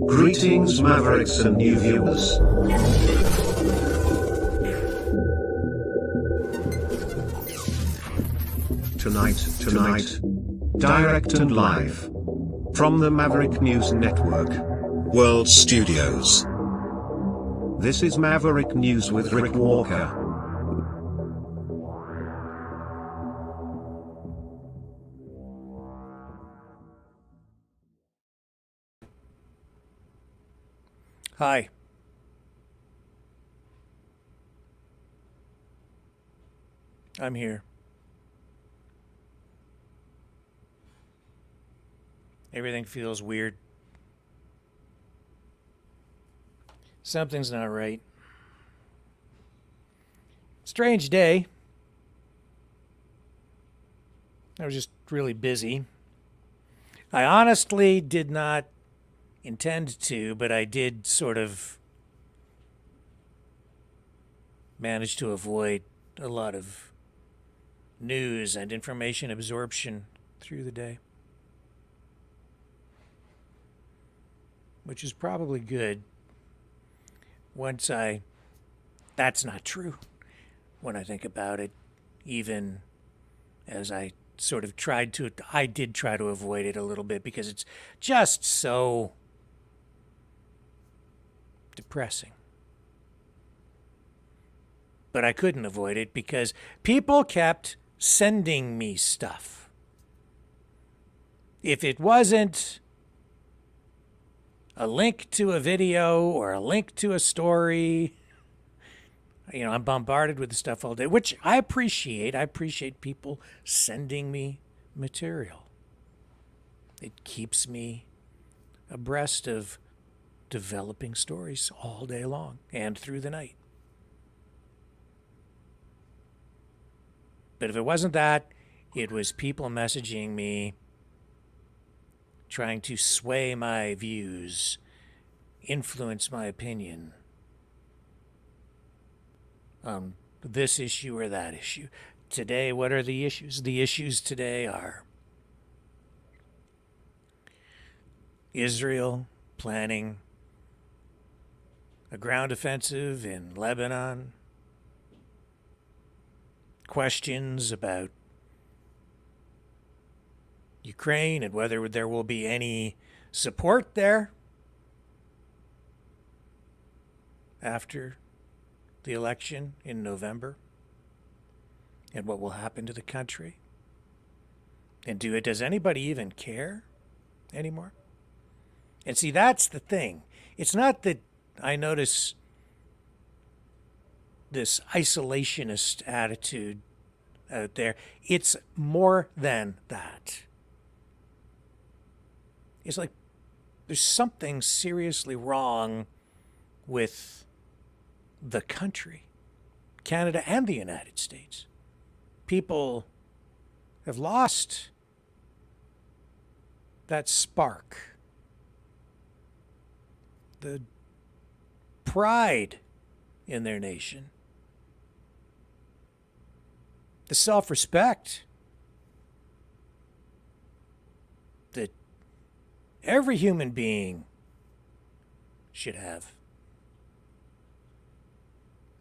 Greetings, Mavericks and new viewers. Tonight, direct and live from the Maverick News Network World Studios. This is Maverick News with Rick Walker. Hi. I'm here. Everything feels weird. Something's not right. Strange day. I was just really busy. I honestly did not intend to, but I did sort of manage to avoid a lot of news and information absorption through the day, which is probably good. That's not true when I think about it, even as I did try to avoid it a little bit because it's just so depressing. But I couldn't avoid it because people kept sending me stuff. If it wasn't a link to a video or a link to a story, I'm bombarded with the stuff all day, which I appreciate. I appreciate people sending me material. It keeps me abreast of developing stories all day long and through the night. But if it wasn't that, it was people messaging me, trying to sway my views, influence my opinion on this issue or that issue. Today, what are the issues? The issues today are Israel planning a ground offensive in Lebanon, questions about Ukraine and whether there will be any support there after the election in November, and what will happen to the country. And does anybody even care anymore? And see, that's the thing. It's not that I notice this isolationist attitude out there. It's more than that. It's like there's something seriously wrong with the country, Canada and the United States. People have lost that spark, the pride in their nation, the self-respect that every human being should have.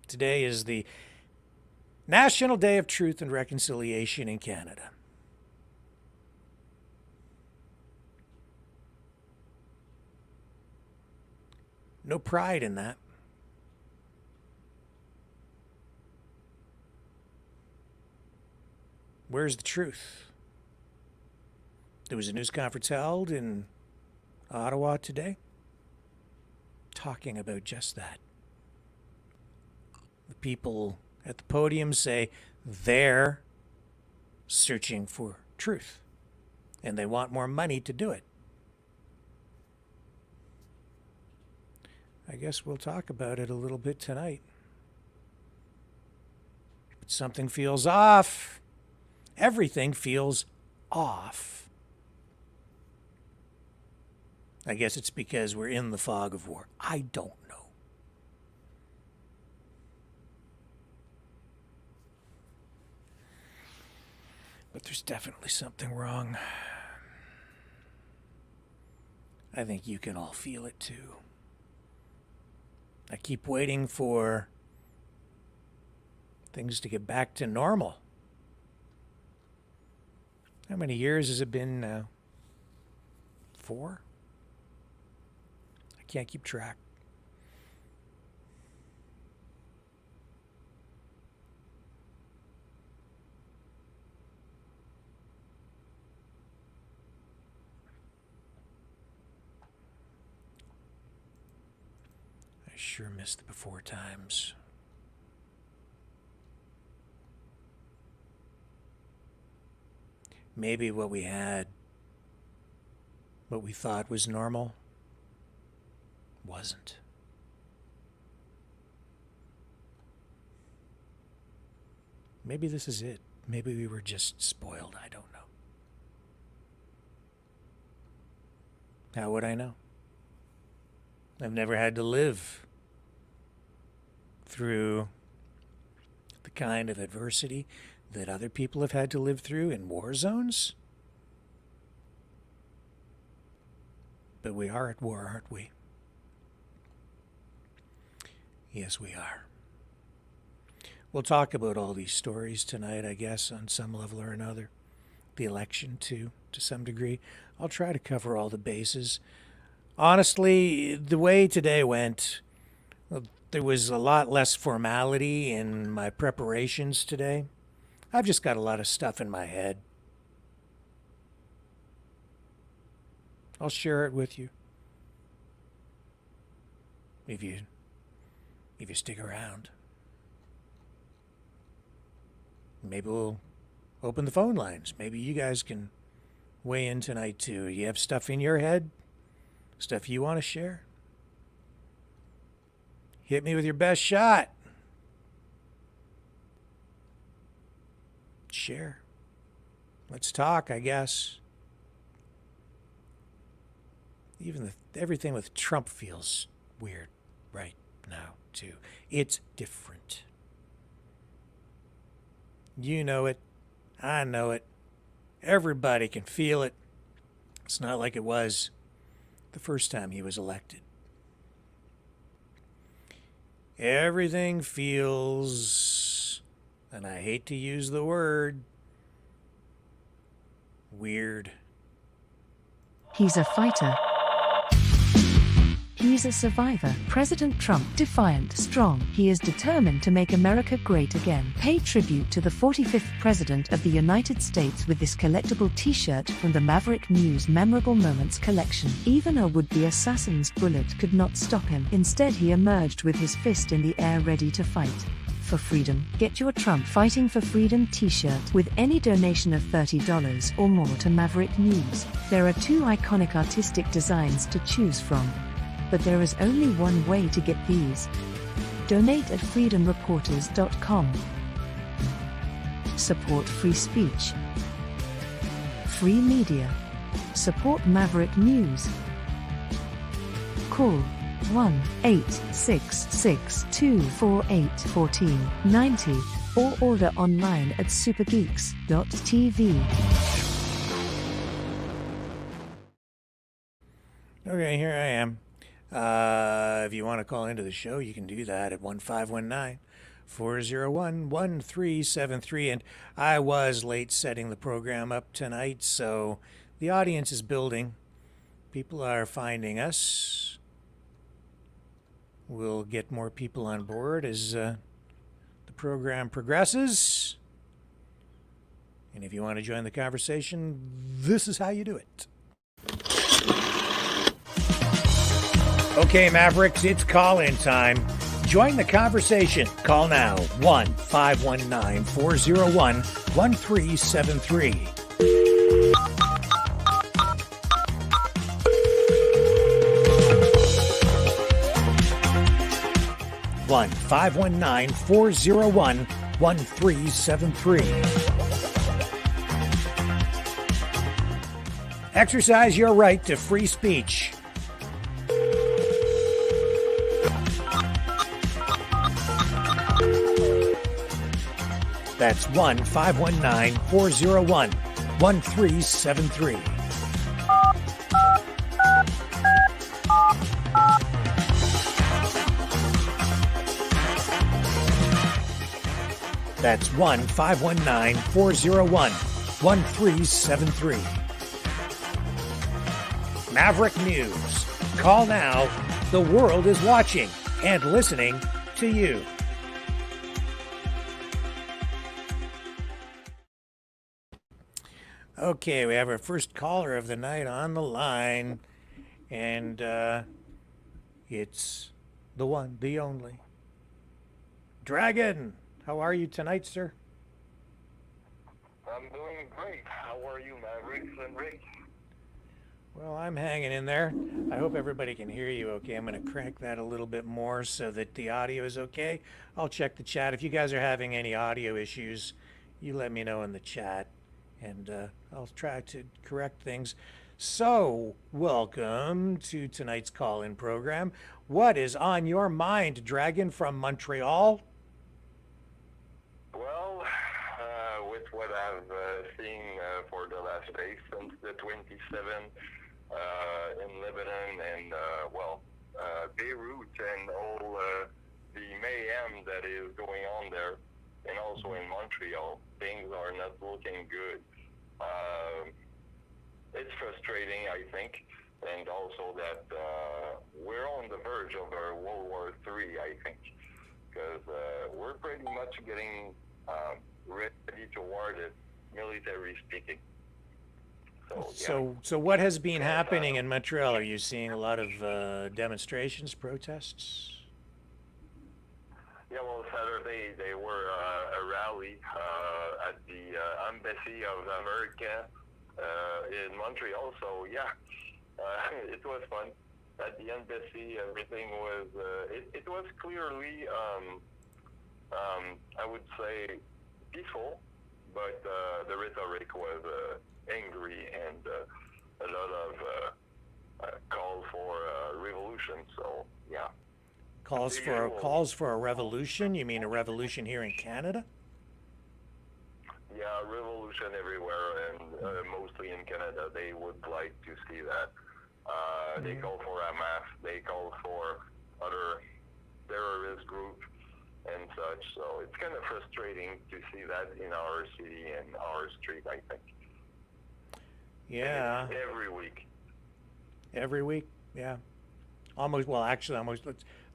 Today is the National Day of Truth and Reconciliation in Canada. No pride in that. Where's the truth? There was a news conference held in Ottawa today talking about just that. The people at the podium say they're searching for truth and they want more money to do it. I guess we'll talk about it a little bit tonight. But something feels off. Everything feels off. I guess it's because we're in the fog of war. I don't know. But there's definitely something wrong. I think you can all feel it too. I keep waiting for things to get back to normal. How many years has it been now? 4? I can't keep track. I sure miss the before times. Maybe what we had, what we thought was normal, wasn't. Maybe this is it. Maybe we were just spoiled. I don't know. How would I know? I've never had to live through the kind of adversity that other people have had to live through in war zones. But we are at war, aren't we? Yes, we are. We'll talk about all these stories tonight, I guess, on some level or another. The election, too, to some degree. I'll try to cover all the bases. Honestly, the way today went, there was a lot less formality in my preparations today. I've just got a lot of stuff in my head. I'll share it with you. If you stick around. Maybe we'll open the phone lines. Maybe you guys can weigh in tonight too. You have stuff in your head? Stuff you want to share? Hit me with your best shot. Share. Let's talk, I guess. Even everything with Trump feels weird right now, too. It's different. You know it. I know it. Everybody can feel it. It's not like it was the first time he was elected. Everything feels, and I hate to use the word, weird. He's a fighter. He's a survivor. President Trump, defiant, strong. He is determined to make America great again. Pay tribute to the 45th President of the United States with this collectible t-shirt from the Maverick News Memorable Moments collection. Even a would-be assassin's bullet could not stop him. Instead, he emerged with his fist in the air ready to fight for freedom. Get your Trump Fighting for Freedom t-shirt with any donation of $30 or more to Maverick News. There are 2 iconic artistic designs to choose from. But there is only one way to get these. Donate at freedomreporters.com. Support free speech. Free media. Support Maverick News. Call 1-866-248-1490 or order online at supergeeks.tv. Okay, here I am. If you want to call into the show, you can do that at 1-519-401-1373. And I was late setting the program up tonight, so the audience is building. People are finding us. We'll get more people on board as the program progresses. And if you want to join the conversation, this is how you do it. Okay, Mavericks, it's call-in time. Join the conversation. Call now, 1-519-401-1373. One 519-401-1373. Exercise your right to free speech. That's 1-519-401-1373. That's 1-519-401-1373. Maverick News. Call now. The world is watching and listening to you. Okay, we have our first caller of the night on the line, and it's the one, the only. Dragon, how are you tonight, sir? I'm doing great. How are you, Maverick and Rick? Well, I'm hanging in there. I hope everybody can hear you okay. I'm going to crank that a little bit more so that the audio is okay. I'll check the chat. If you guys are having any audio issues, you let me know in the chat, and I'll try to correct things. So, welcome to tonight's call-in program. What is on your mind, Dragon from Montreal? Well, with what I've seen for the last days since the 27th in Lebanon and, Beirut and all the mayhem that is going on there, and also in Montreal, things are not looking good. It's frustrating, I think, and also that we're on the verge of a World War III, I think, because we're pretty much getting ready toward it, military speaking. So what has been happening in Montreal? Are you seeing a lot of demonstrations, protests? Yeah, well, Saturday they were a rally at the Embassy of America in Montreal. So yeah, it was fun. At the embassy, everything was. It was clearly, I would say, peaceful, but the rhetoric was angry and a lot of calls for revolution. So yeah. Calls for a revolution? You mean a revolution here in Canada? Yeah, revolution everywhere, and mostly in Canada. They would like to see that. They call for Hamas. They call for other terrorist groups and such. So it's kind of frustrating to see that in our city and our street, I think. Yeah. Every week. Every week? Yeah. Almost. Well, actually, almost.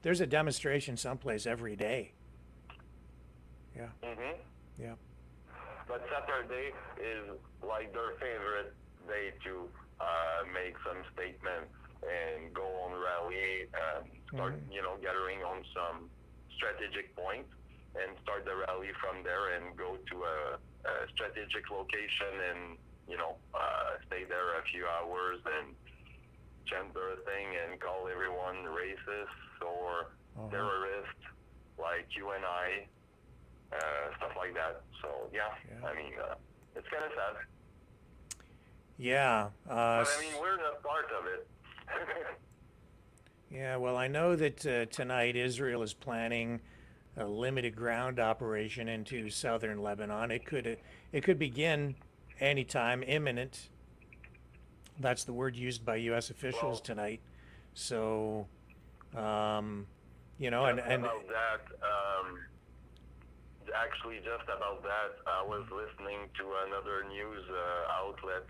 There's a demonstration someplace every day. Yeah. Mhm. Yeah. But Saturday is like their favorite day to make some statements and go on rally and start, gathering on some strategic points and start the rally from there and go to a strategic location and, stay there a few hours and chant their thing and call everyone racist or terrorist like you and I, stuff like that. So, yeah. I mean, it's kind of sad. Yeah. But, I mean, we're not part of it. Yeah, well, I know that tonight Israel is planning a limited ground operation into southern Lebanon. It could begin anytime, imminent. That's the word used by U.S. officials tonight. So, and about that, actually, just about that, I was listening to another news outlet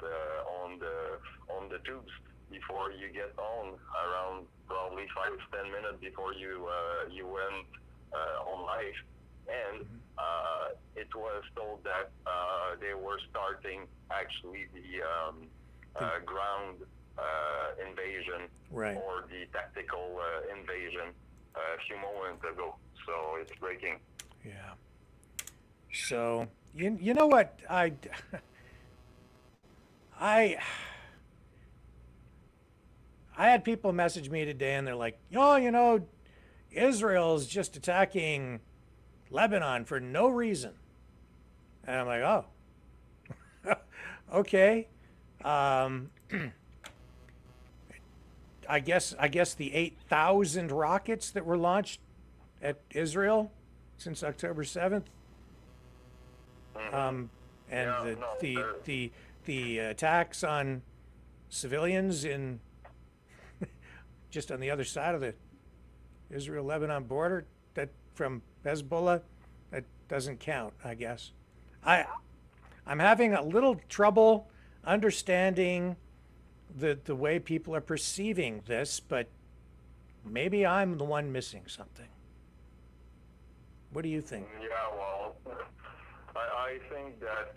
on the tubes before you get on, around probably 5-10 minutes before you went on live, and it was told that they were starting actually the ground invasion, right, or the tactical invasion a few moments ago. So it's breaking. Yeah. So you know what I had people message me today and they're like, Israel's just attacking Lebanon for no reason. And I'm like, oh, okay. I guess the 8,000 rockets that were launched at Israel since October 7th. And the attacks on civilians in just on the other side of the Israel-Lebanon border, that from Hezbollah, doesn't count, I guess. I I'm having a little trouble understanding the way people are perceiving this, but maybe I'm the one missing something. What do you think? Yeah, well, I think that,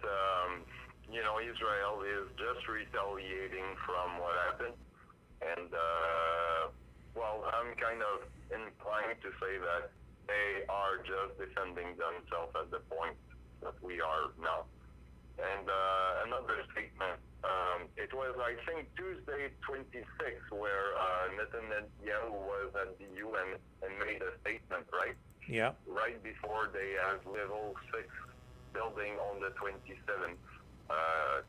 Israel is just retaliating from what happened. And, I'm kind of inclined to say that they are just defending themselves at the point that we are now. And another statement, it was, I think, Tuesday 26th, where Netanyahu was at the UN and made a statement, right? Yeah. Right before they have level 6 building on the 27th,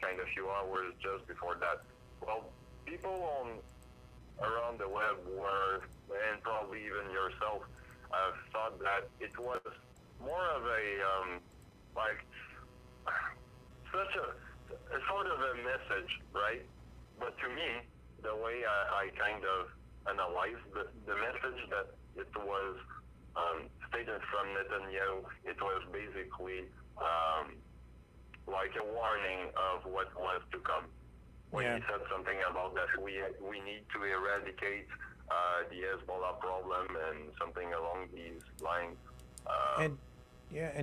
kind of few hours just before that. Well, people around the web were, and probably even yourself, thought that it was more of a, such a sort of a message, right? But to me, the way I kind of analyzed the message that it was stated from Netanyahu, it was basically like a warning of what was to come. When he said something about that we need to eradicate the Hezbollah problem and something along these lines. And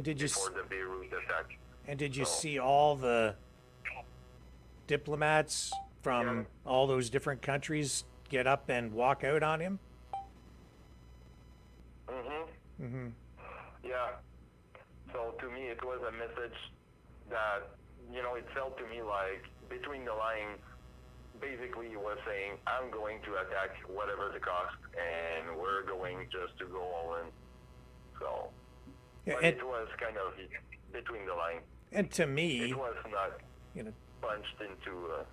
did you before the Beirut attack? And did you see all the diplomats from all those different countries get up and walk out on him? Yeah. So to me, it was a message that, it felt to me like between the lines, basically he was saying, I'm going to attack whatever the cost, and we're going just to go all in. So, but it was kind of between the lines. And to me, it was not punched into.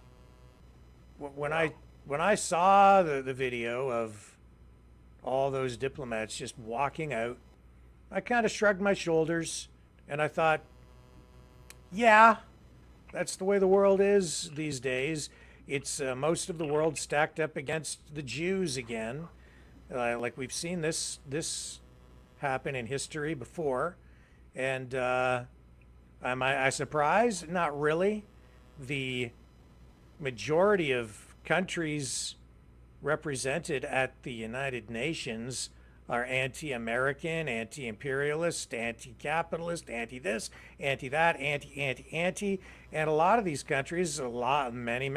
When I saw the video of all those diplomats just walking out, I kind of shrugged my shoulders and I thought, yeah, that's the way the world is these days. It's most of the world stacked up against the Jews again. Like we've seen this happen in history before. And am I surprised? Not really. The majority of countries represented at the United Nations are anti-American, anti-imperialist, anti-capitalist, anti-this, anti-that, anti. And a lot of these countries, many,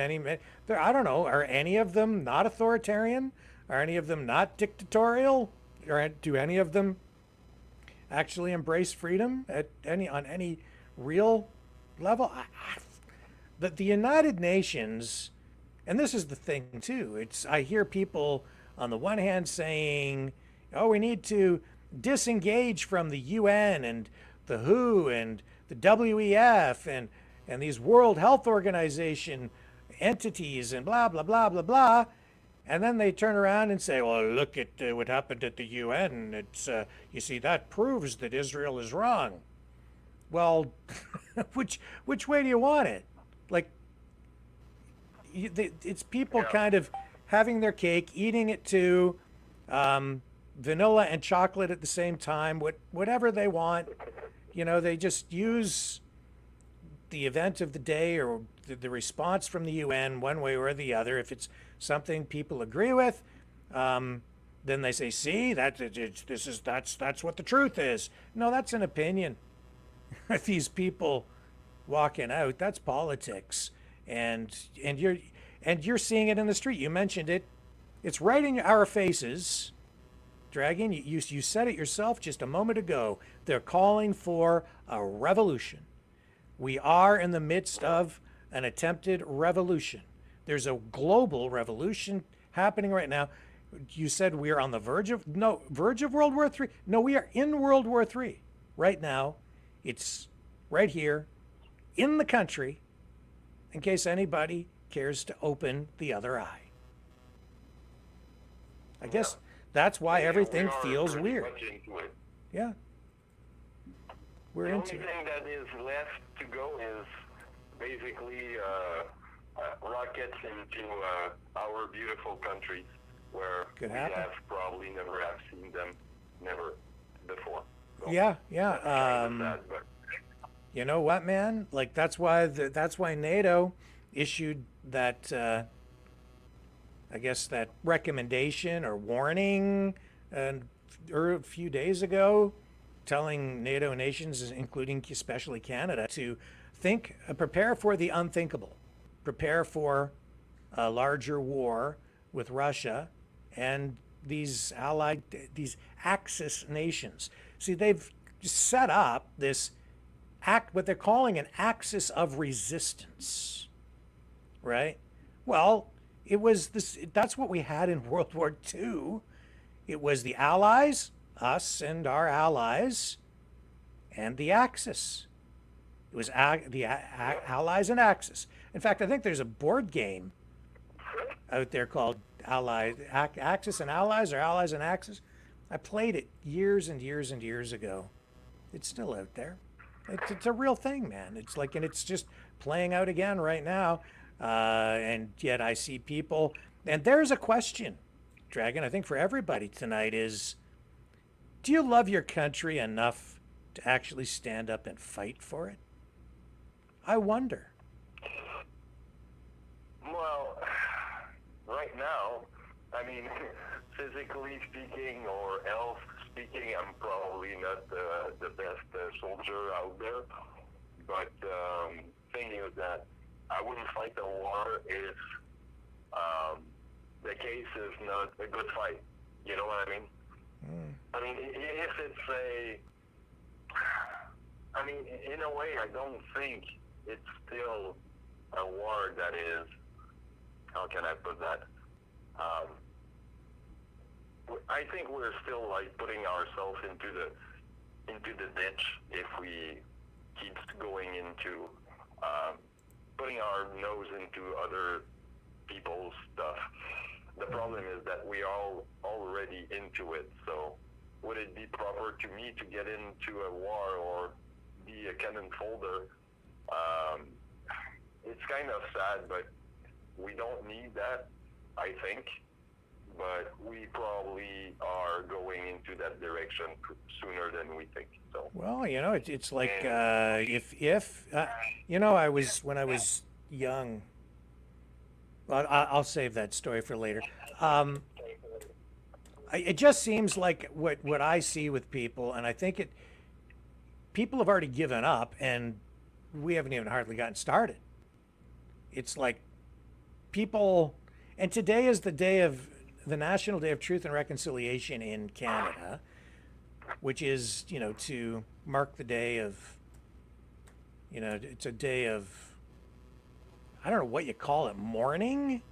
I don't know, are any of them not authoritarian? Are any of them not dictatorial? Or do any of them actually embrace freedom on any real level? The United Nations, and this is the thing too, I hear people on the one hand saying, oh, we need to disengage from the UN and the WHO and the WEF and these World Health Organization entities and blah, blah, blah, blah, blah. And then they turn around and say, well, look at what happened at the UN. It's, you see, that proves that Israel is wrong. Well, which way do you want it? Like, it's people kind of having their cake, eating it too, vanilla and chocolate at the same time, whatever they want. They just use the event of the day or the response from the UN one way or the other. If it's something people agree with, then they say, see, that's what the truth is. No, that's an opinion. These people walking out, that's politics. And you're seeing it in the street. You mentioned it. It's right in our faces. Dragon, you said it yourself just a moment ago. They're calling for a revolution. We are in the midst of an attempted revolution. There's a global revolution happening right now. You said we are on the verge of World War III. No, we are in World War III right now. It's right here in the country, in case anybody cares to open the other eye. I guess that's why everything feels weird. Yeah. We're into it. The only thing that is left to go is basically rockets into our beautiful countries where we have probably never have seen them, never before. So Yeah, that's kind of yeah. sad, but You know what, man? Like that's why NATO issued that I guess that recommendation or warning a few days ago, telling NATO nations, including especially Canada, to prepare for the unthinkable, prepare for a larger war with Russia and these Axis nations. See, they've set up this what they're calling an axis of resistance, right? Well, it was this. That's what we had in World War II. It was the Allies, us and our allies, and the Axis. It was Allies and Axis. In fact, I think there's a board game out there called Axis and Allies, or Allies and Axis. I played it years and years and years ago. It's still out there. It's a real thing, man. It's like, and it's just playing out again right now. And yet I see people, and there's a question, Dragon, I think for everybody tonight is, do you love your country enough to actually stand up and fight for it? I wonder. well, right now, I mean, physically speaking or health speaking, I'm probably not the best soldier out there. But thing is that I wouldn't fight the war if the case is not a good fight. You know what I mean? I mean, if it's I mean, in a way, I don't think it's still a war that is, how can I put that? I think we're still like putting ourselves into the ditch if we keep going into putting our nose into other people's stuff. The problem is that we are already into it. So would it be proper to me to get into a war or be a cannon folder? It's kind of sad, but we don't need that, I think. But we probably are going into that direction sooner than we think. So Well, you know, it's like if you know, when I was young. Well, I'll save that story for later. It just seems like what I see with people, and I think people have already given up, and we haven't even hardly gotten started. It's like people, and today is the National Day of Truth and Reconciliation in Canada, which is, you know, to mark the day of, you know, it's a day of, I don't know what you call it, mourning.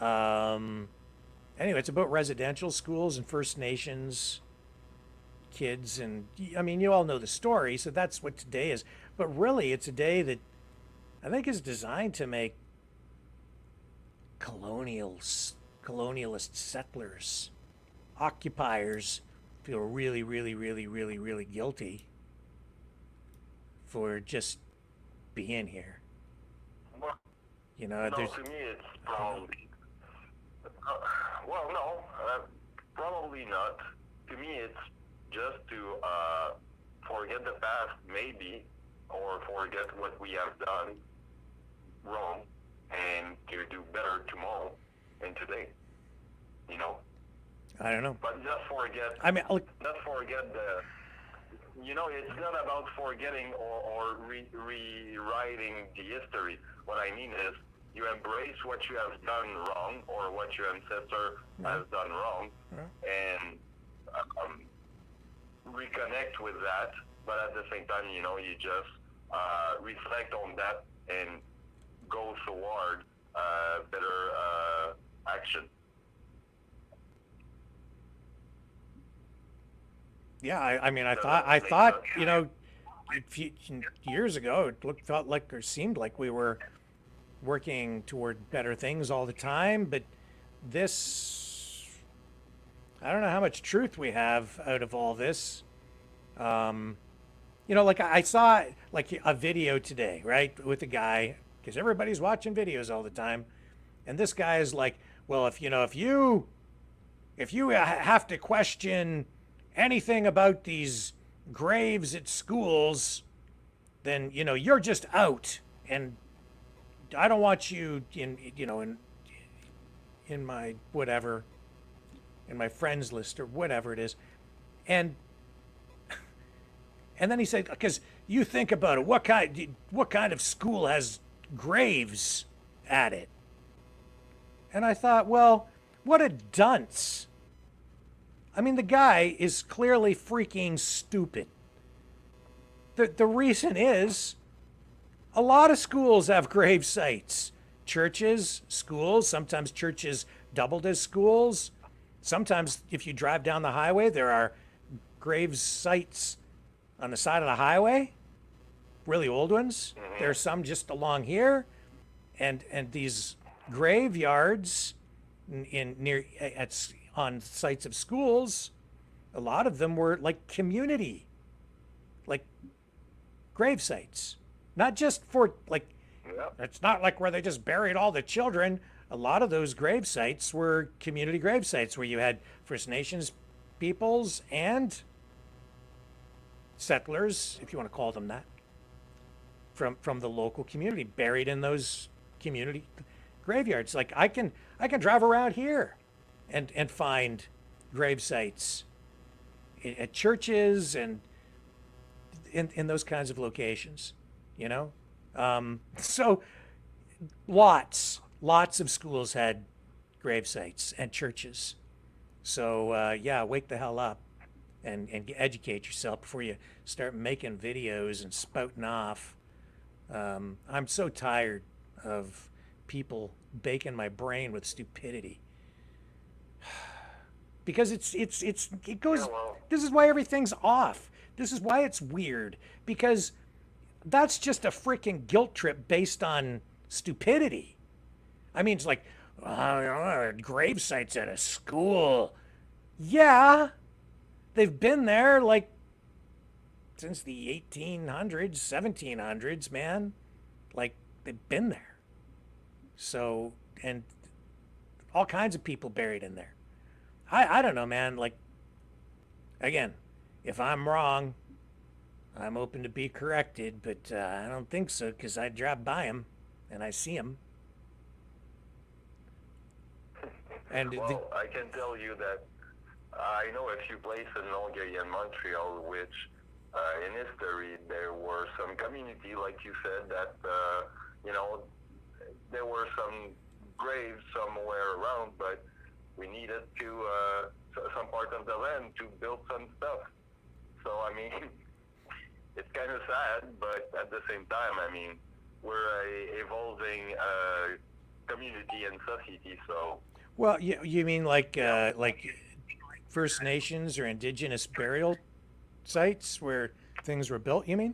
Anyway, it's about residential schools and First Nations kids, and I mean, you all know the story, so that's what today is. But really, it's a day that I think is designed to make colonialist settlers, occupiers feel really, really, really, really, really guilty for just being here. You know, no, to me it's probably well, no, probably not. To me, it's just to forget the past, maybe, or forget what we have done wrong, and to do better tomorrow and today. You know. I don't know. But just forget. I mean, look, not forget the. You know, it's not about forgetting or rewriting the history. What I mean is, you embrace what you have done wrong or what your ancestor has done wrong, and reconnect with that. But at the same time, you know, you just reflect on that and go toward better action. yeah, I mean, I thought, you know, years ago, felt like or seemed like we were working toward better things all the time, but this, I don't know how much truth we have out of all this. You know, like I saw like a video today, right, with a guy, because everybody's watching videos all the time, and this guy is like, well, if you have to question anything about these graves at schools, then you're just out, and I don't want you in my whatever, in my friends list or whatever it is. And then he said, because you think about it, what kind of school has graves at it? And I thought, well, what a dunce. I mean, the guy is clearly freaking stupid. The reason is a lot of schools have grave sites. Churches, schools, sometimes churches doubled as schools. Sometimes if you drive down the highway, there are grave sites on the side of the highway, really old ones. There's some just along here, and these graveyards on sites of schools, a lot of them were like community, like grave sites, not just for like. Yep. It's not like where they just buried all the children. A lot of those grave sites were community grave sites where you had First Nations peoples and settlers, if you want to call them that, from the local community buried in those community graveyards. Like I can drive around here and find grave sites at churches and in those kinds of locations, so lots of schools had grave sites and churches. So yeah, wake the hell up and educate yourself before you start making videos and spouting off. I'm so tired of people baking my brain with stupidity. Because it goes. Yeah, well, This is why everything's off. This is why it's weird. Because that's just a freaking guilt trip based on stupidity. I mean, it's like, grave sites at a school. Yeah, they've been there like since the 1800s, 1700s, man. Like, they've been there. So, and all kinds of people buried in there. I don't know, man. Like, again, if I'm wrong, I'm open to be corrected, but I don't think so because I drive by them and I see them. And well, I can tell you that I know a few places in Longueuil and Montreal which in history there were some community, like you said, that there were some graves somewhere around, but we needed to some part of the land to build some stuff. So I mean, it's kind of sad, but at the same time, I mean, we're a evolving community and society. So well, you mean like First Nations or Indigenous burial sites where things were built? You mean?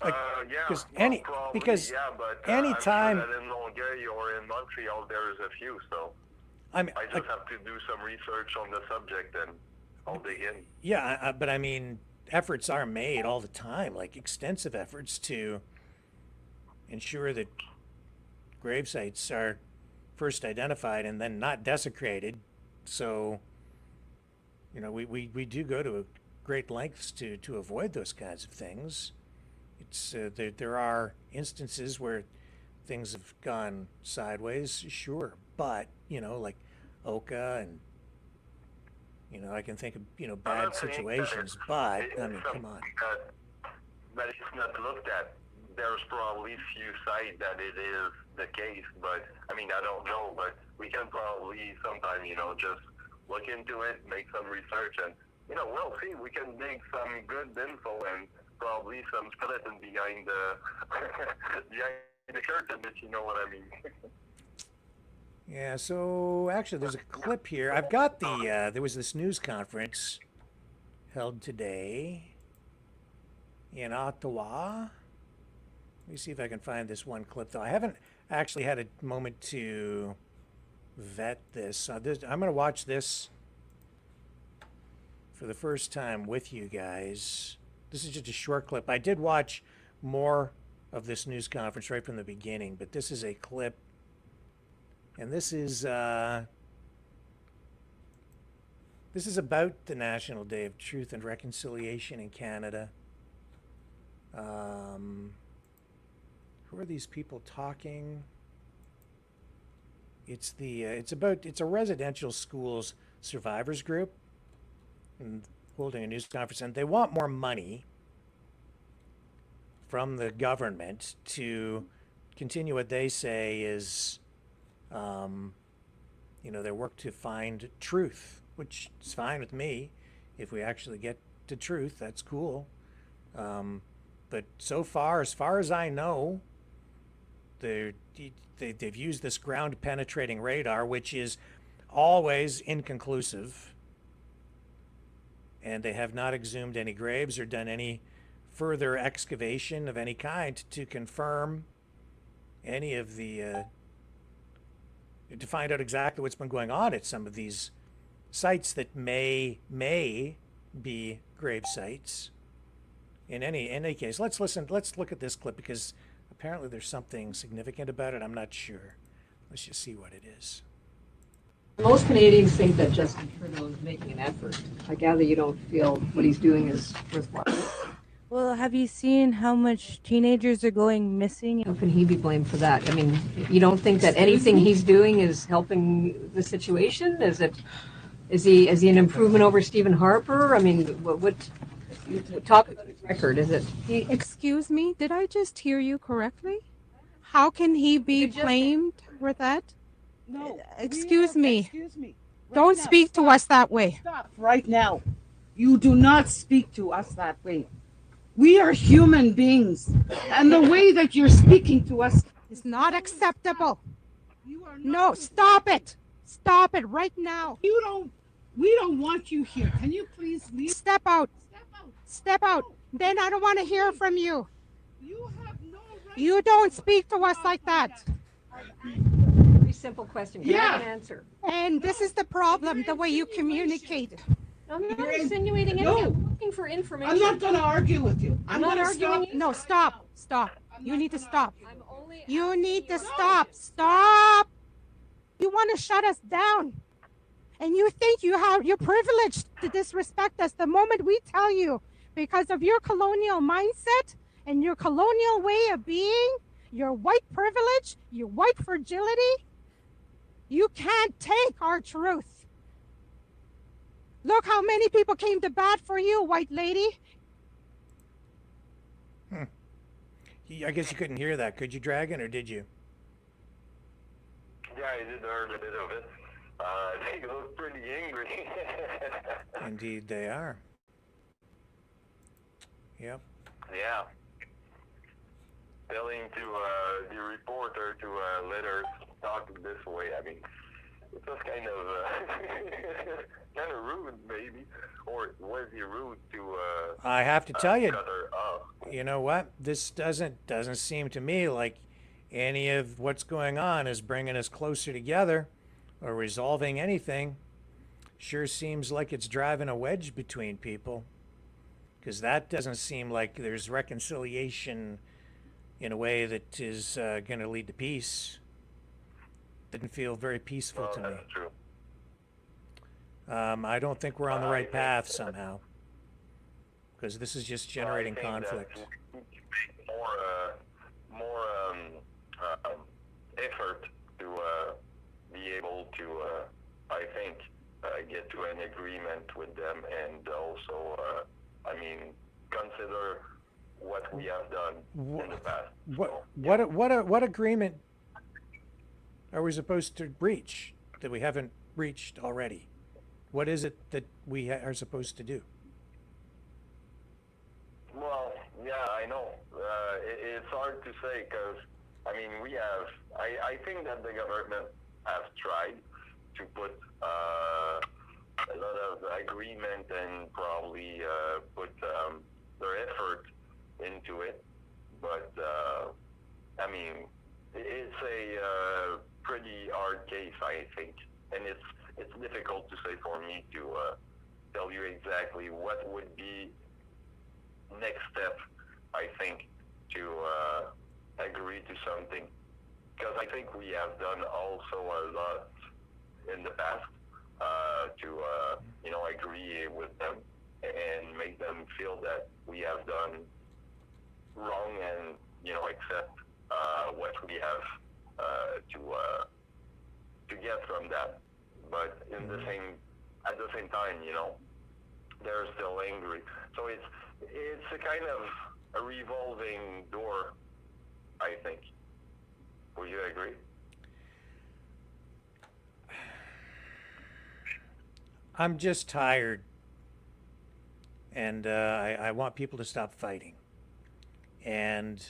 Like, yeah, probably, because yeah, but anytime I'm sure that in Longueuil or in Montreal there's a few. So I mean, I just have to do some research on the subject and I'll dig in. yeah, but I mean, efforts are made all the time, like extensive efforts to ensure that grave sites are first identified and then not desecrated. So, we do go to great lengths to avoid those kinds of things. It's there are instances where things have gone sideways, sure, but like Oka and I can think of bad situations, but I mean, come on. But it's not looked at. There's probably few sites that it is the case, but I mean I don't know, but we can probably sometime just look into it, make some research, and we'll see. We can make some good info and probably some skeleton behind the behind the curtain, if you know what I mean. Yeah, so actually there's a clip here. I've got there was this news conference held today in Ottawa. Let me see if I can find this one clip, though. I haven't actually had a moment to vet this. I'm going to watch this for the first time with you guys. This is just a short clip. I did watch more of this news conference right from the beginning, but this is a clip. And this is This is about the National Day of Truth and Reconciliation in Canada. Who are these people talking? It's a residential schools survivors group and holding a news conference, and they want more money from the government to continue what they say is, their work to find truth, which is fine with me. If we actually get to truth, that's cool. But so far, as I know, they've used this ground penetrating radar, which is always inconclusive. And they have not exhumed any graves or done any further excavation of any kind to confirm any of the, to find out exactly what's been going on at some of these sites that may be grave sites. In any case, let's look at this clip because apparently there's something significant about it. I'm not sure. Let's just see what it is. Most Canadians think that Justin Trudeau is making an effort. I gather you don't feel what he's doing is worthwhile. Well, have you seen how much teenagers are going missing? How can he be blamed for that? I mean, you don't think that anything he's doing is helping the situation? Is he an improvement over Stephen Harper? I mean, what talk about his record? Is it? Excuse me, did I just hear you correctly? How can he be blamed for that? No. Excuse me. Excuse me. Don't speak to us that way. Stop right now. You do not speak to us that way. We are human beings. And the way that you're speaking to us It's not acceptable. you are not. No, stop it. Stop it right now. We don't want you here. Can you please leave? Step out. Step out. Step out. Then I don't want to hear from you. You have no right. You don't speak to us like that. Very simple question. Can I have an answer? And this is the problem, the way you communicate. I'm not You're in- insinuating No. anything. I'm looking for information. I'm not going to argue with you. I'm not gonna arguing stop. No, stop. Stop. You need to stop. I'm only You need to asking you- stop. Stop. You want to shut us down. And you think you're privileged to disrespect us the moment we tell you because of your colonial mindset and your colonial way of being, your white privilege, your white fragility. You can't take our truth. Look how many people came to bat for you, white lady. I guess you couldn't hear that, could you, Dragon, or did you? Yeah, I did heard a bit of it. They look pretty angry. Indeed, they are. Yep. Yeah. Telling to the reporter to let her talk this way. I mean, it was kind of rude, maybe, or was he rude to? I have to tell you, cut her off? you know what? This doesn't seem to me like any of what's going on is bringing us closer together or resolving anything. Sure seems like it's driving a wedge between people, because that doesn't seem like there's reconciliation in a way that is going to lead to peace. Didn't feel very peaceful Well, to me. that's true. I don't think we're on the right path somehow, because this is just generating I think conflict. that we need to make more effort to be able to, I think, get to an agreement with them, and also, consider what we have done in the past. What agreement are we supposed to reach that we haven't reached already? What is it that we are supposed to do? Well, yeah, I know. It's hard to say because, I think that the government has tried to put a lot of agreement and probably put their effort into it. But, it's a pretty hard case, I think. And it's difficult to say for me to tell you exactly what would be next step, I think, to agree to something. Because I think we have done also a lot in the past to agree with them and make them feel that we have done wrong and, accept what we have to get from that. But at the same time, they're still angry. So it's a kind of a revolving door, I think. Would you agree? I'm just tired, and I want people to stop fighting. And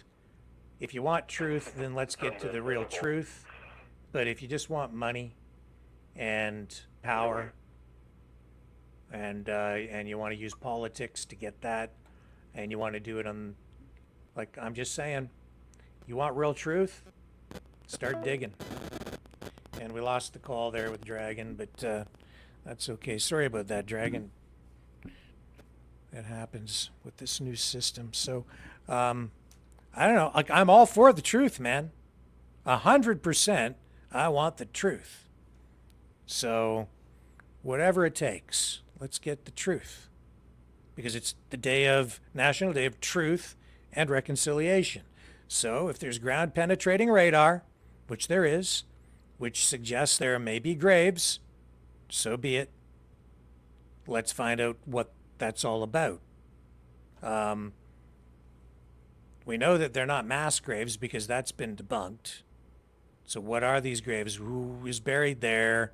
if you want truth, then let's get to the real truth. But if you just want money and power, and you want to use politics to get that, and you want to do it on, like, I'm just saying, you want real truth, start digging. And we lost the call there with Dragon, but that's okay. Sorry about that, Dragon. It happens with this new system. So I don't know. Like, I'm all for the truth, man. 100%. I want the truth. So whatever it takes, let's get the truth, because it's the National Day of Truth and Reconciliation. So if there's ground penetrating radar, which there is, which suggests there may be graves, so be it. Let's find out what that's all about. We know that they're not mass graves because that's been debunked. So what are these graves? Who is buried there?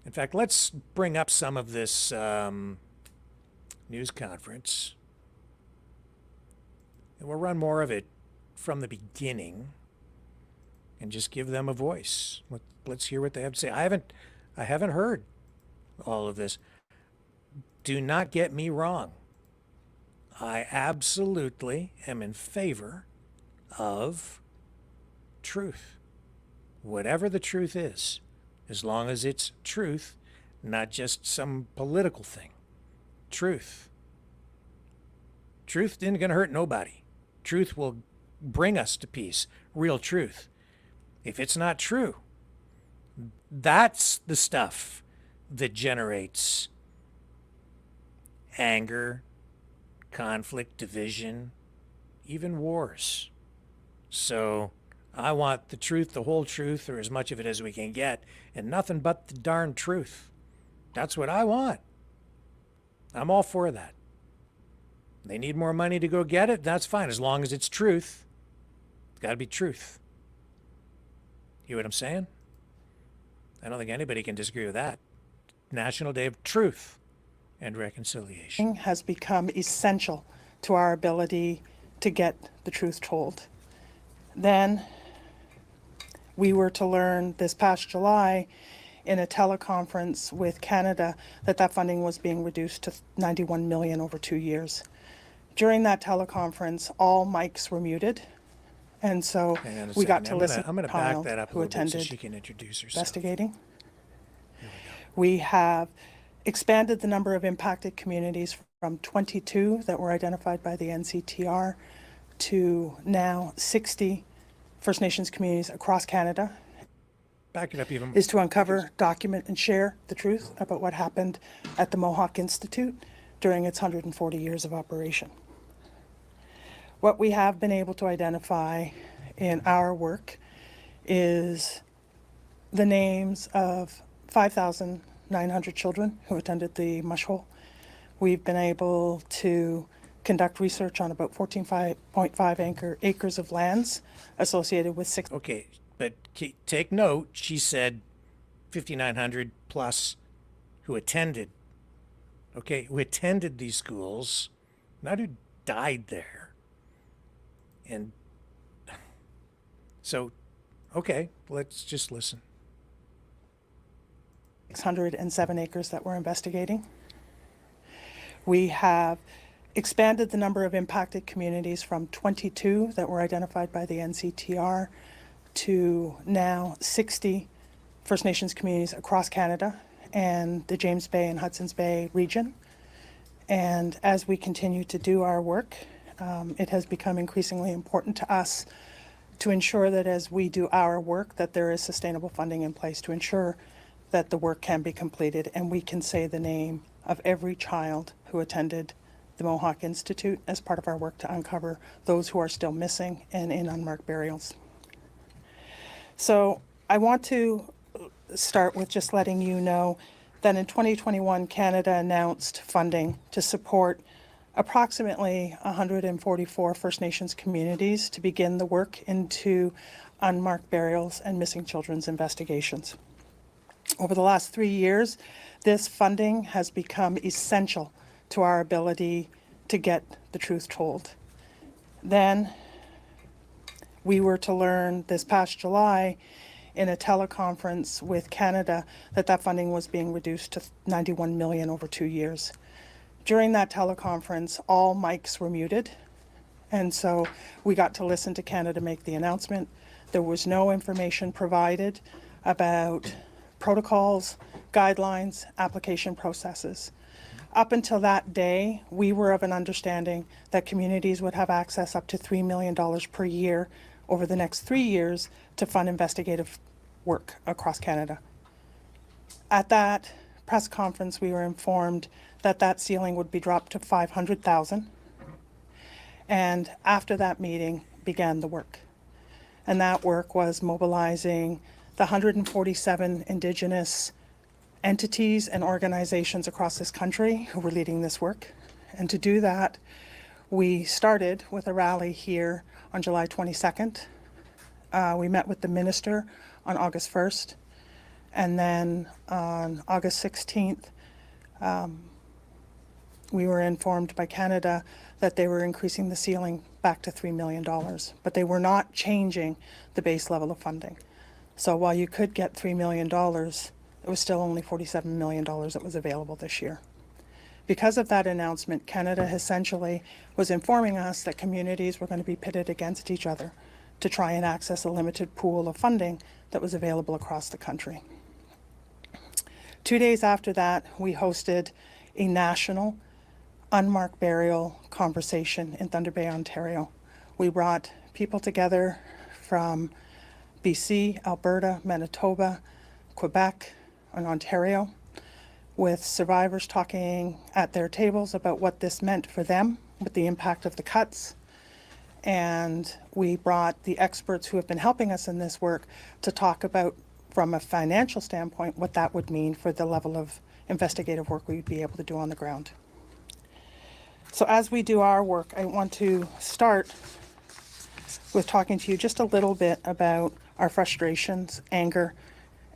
In fact, let's bring up some of this news conference. And we'll run more of it from the beginning and just give them a voice. Let's hear what they have to say. I haven't heard all of this. Do not get me wrong. I absolutely am in favor of truth. Whatever the truth is, as long as it's truth, not just some political thing. Truth. Truth isn't going to hurt nobody. Truth will bring us to peace. Real truth. If it's not true, that's the stuff that generates anger, conflict, division, even wars. So I want the truth, the whole truth, or as much of it as we can get, and nothing but the darn truth. That's what I want. I'm all for that. They need more money to go get it, that's fine, as long as it's truth. It's got to be truth. You know what I'm saying? I don't think anybody can disagree with that. National Day of Truth and Reconciliation has become essential to our ability to get the truth told. Then we were to learn this past July in a teleconference with Canada that funding was being reduced to 91 million over 2 years. During that teleconference, all mics were muted, and so we got to listen to a child who attended she can introduce herself. Investigating. We have expanded the number of impacted communities from 22 that were identified by the NCTR to now 60 First Nations communities across Canada. Back it up even. Is to uncover, document, and share the truth about what happened at the Mohawk Institute during its 140 years of operation. What we have been able to identify in our work is the names of 5,900 children who attended the mush hole. We've been able to conduct research on about 14.5 acres of lands associated with 6. Okay, but take note, she said 5,900 plus who attended. Okay, who attended these schools, not who died there. And so, okay, let's just listen. 607 acres that we're investigating. We have expanded the number of impacted communities from 22 that were identified by the NCTR to now 60 First Nations communities across Canada and the James Bay and Hudson's Bay region. And as we continue to do our work, it has become increasingly important to us to ensure that as we do our work, that there is sustainable funding in place to ensure that the work can be completed and we can say the name of every child who attended the Mohawk Institute as part of our work to uncover those who are still missing and in unmarked burials. So I want to start with just letting you know that in 2021, Canada announced funding to support approximately 144 First Nations communities to begin the work into unmarked burials and missing children's investigations. Over the last 3 years, this funding has become essential to our ability to get the truth told. Then we were to learn this past July in a teleconference with Canada that funding was being reduced to 91 million over 2 years. During that teleconference, all mics were muted, and so we got to listen to Canada make the announcement. There was no information provided about protocols, guidelines, application processes. Up until that day, we were of an understanding that communities would have access up to $3 million per year over the next 3 years to fund investigative work across Canada. At that press conference, we were informed that that ceiling would be dropped to 500,000. And after that meeting began the work. And that work was mobilizing the 147 Indigenous entities and organizations across this country who were leading this work. And to do that, we started with a rally here on July 22nd. We met with the minister on August 1st. And then on August 16th, we were informed by Canada that they were increasing the ceiling back to $3 million, but they were not changing the base level of funding. So while you could get $3 million, it was still only $47 million that was available this year. Because of that announcement, Canada essentially was informing us that communities were going to be pitted against each other to try and access a limited pool of funding that was available across the country. 2 days after that, we hosted a national unmarked burial conversation in Thunder Bay, Ontario. We brought people together from BC, Alberta, Manitoba, Quebec, and Ontario, with survivors talking at their tables about what this meant for them with the impact of the cuts. And we brought the experts who have been helping us in this work to talk about, from a financial standpoint, what that would mean for the level of investigative work we'd be able to do on the ground. So as we do our work, I want to start with talking to you just a little bit about our frustrations, anger,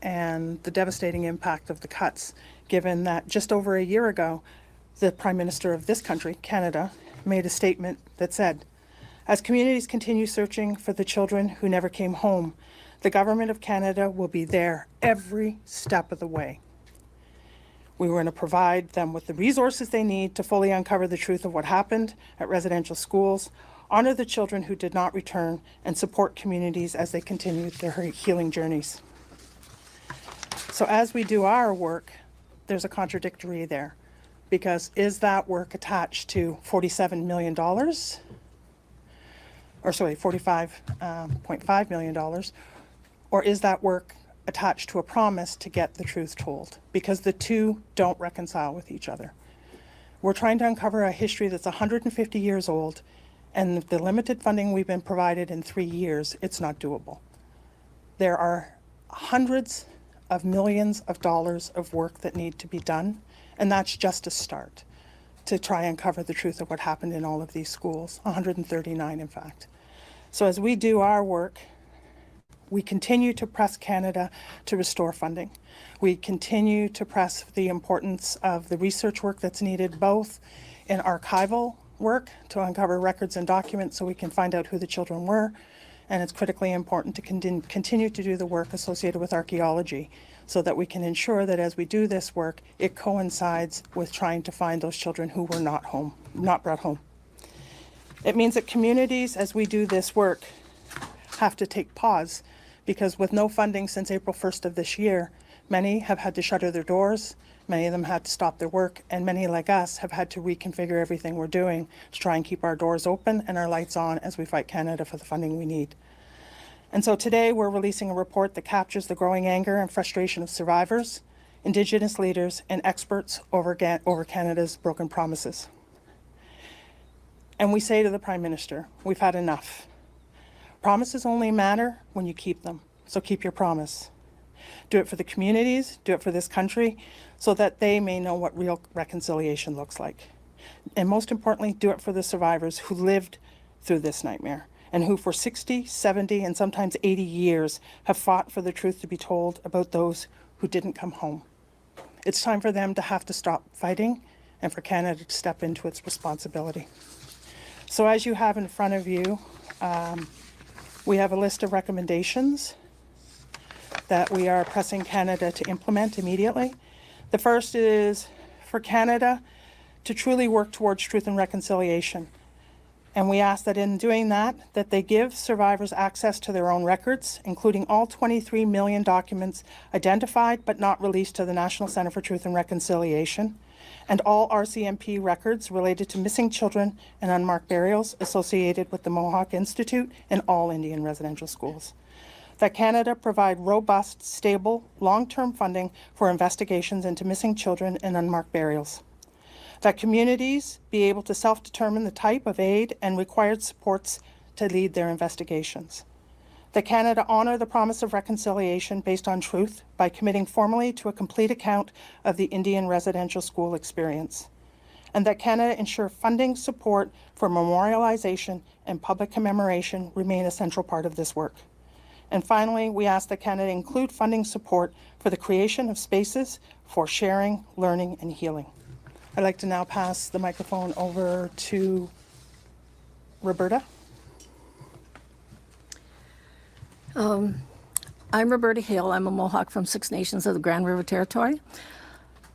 and the devastating impact of the cuts, given that just over a year ago, the Prime Minister of this country, Canada, made a statement that said, "As communities continue searching for the children who never came home, the Government of Canada will be there every step of the way. We were going to provide them with the resources they need to fully uncover the truth of what happened at residential schools, honor the children who did not return, and support communities as they continue their healing journeys." So as we do our work, there's a contradictory there, because is that work attached to $47 million, or sorry, $45.5 million, or is that work attached to a promise to get the truth told? Because the two don't reconcile with each other. We're trying to uncover a history that's 150 years old, and the limited funding we've been provided in 3 years, it's not doable. There are hundreds of millions of dollars of work that need to be done, and that's just a start to try and cover the truth of what happened in all of these schools, 139 in fact. So as we do our work, we continue to press Canada to restore funding. We continue to press the importance of the research work that's needed, both in archival work to uncover records and documents so we can find out who the children were, and it's critically important to continue to do the work associated with archaeology so that we can ensure that as we do this work, it coincides with trying to find those children who were not brought home. It means that communities, as we do this work, have to take pause, because with no funding since April 1st of this year, many have had to shutter their doors, many of them had to stop their work, and many like us have had to reconfigure everything we're doing to try and keep our doors open and our lights on as we fight Canada for the funding we need. And so today we're releasing a report that captures the growing anger and frustration of survivors. Indigenous leaders, and experts over Canada's broken promises. And we say to the Prime Minister, we've had enough. Promises only matter when you keep them, so keep your promise. Do it for the communities, do it for this country, so that they may know what real reconciliation looks like. And most importantly, do it for the survivors who lived through this nightmare and who for 60, 70, and sometimes 80 years have fought for the truth to be told about those who didn't come home. It's time for them to have to stop fighting and for Canada to step into its responsibility. So as you have in front of you, we have a list of recommendations that we are pressing Canada to implement immediately. The first is for Canada to truly work towards truth and reconciliation. And we ask that in doing that they give survivors access to their own records, including all 23 million documents identified but not released to the National Centre for Truth and Reconciliation, and all RCMP records related to missing children and unmarked burials associated with the Mohawk Institute and all Indian residential schools. That Canada provide robust, stable, long-term funding for investigations into missing children and unmarked burials. That communities be able to self-determine the type of aid and required supports to lead their investigations. That Canada honor the promise of reconciliation based on truth by committing formally to a complete account of the Indian residential school experience. And that Canada ensure funding support for memorialization and public commemoration remain a central part of this work. And finally, we ask that Canada include funding support for the creation of spaces for sharing, learning, and healing. I'd like to now pass the microphone over to Roberta. I'm Roberta Hill. I'm a Mohawk from Six Nations of the Grand River Territory.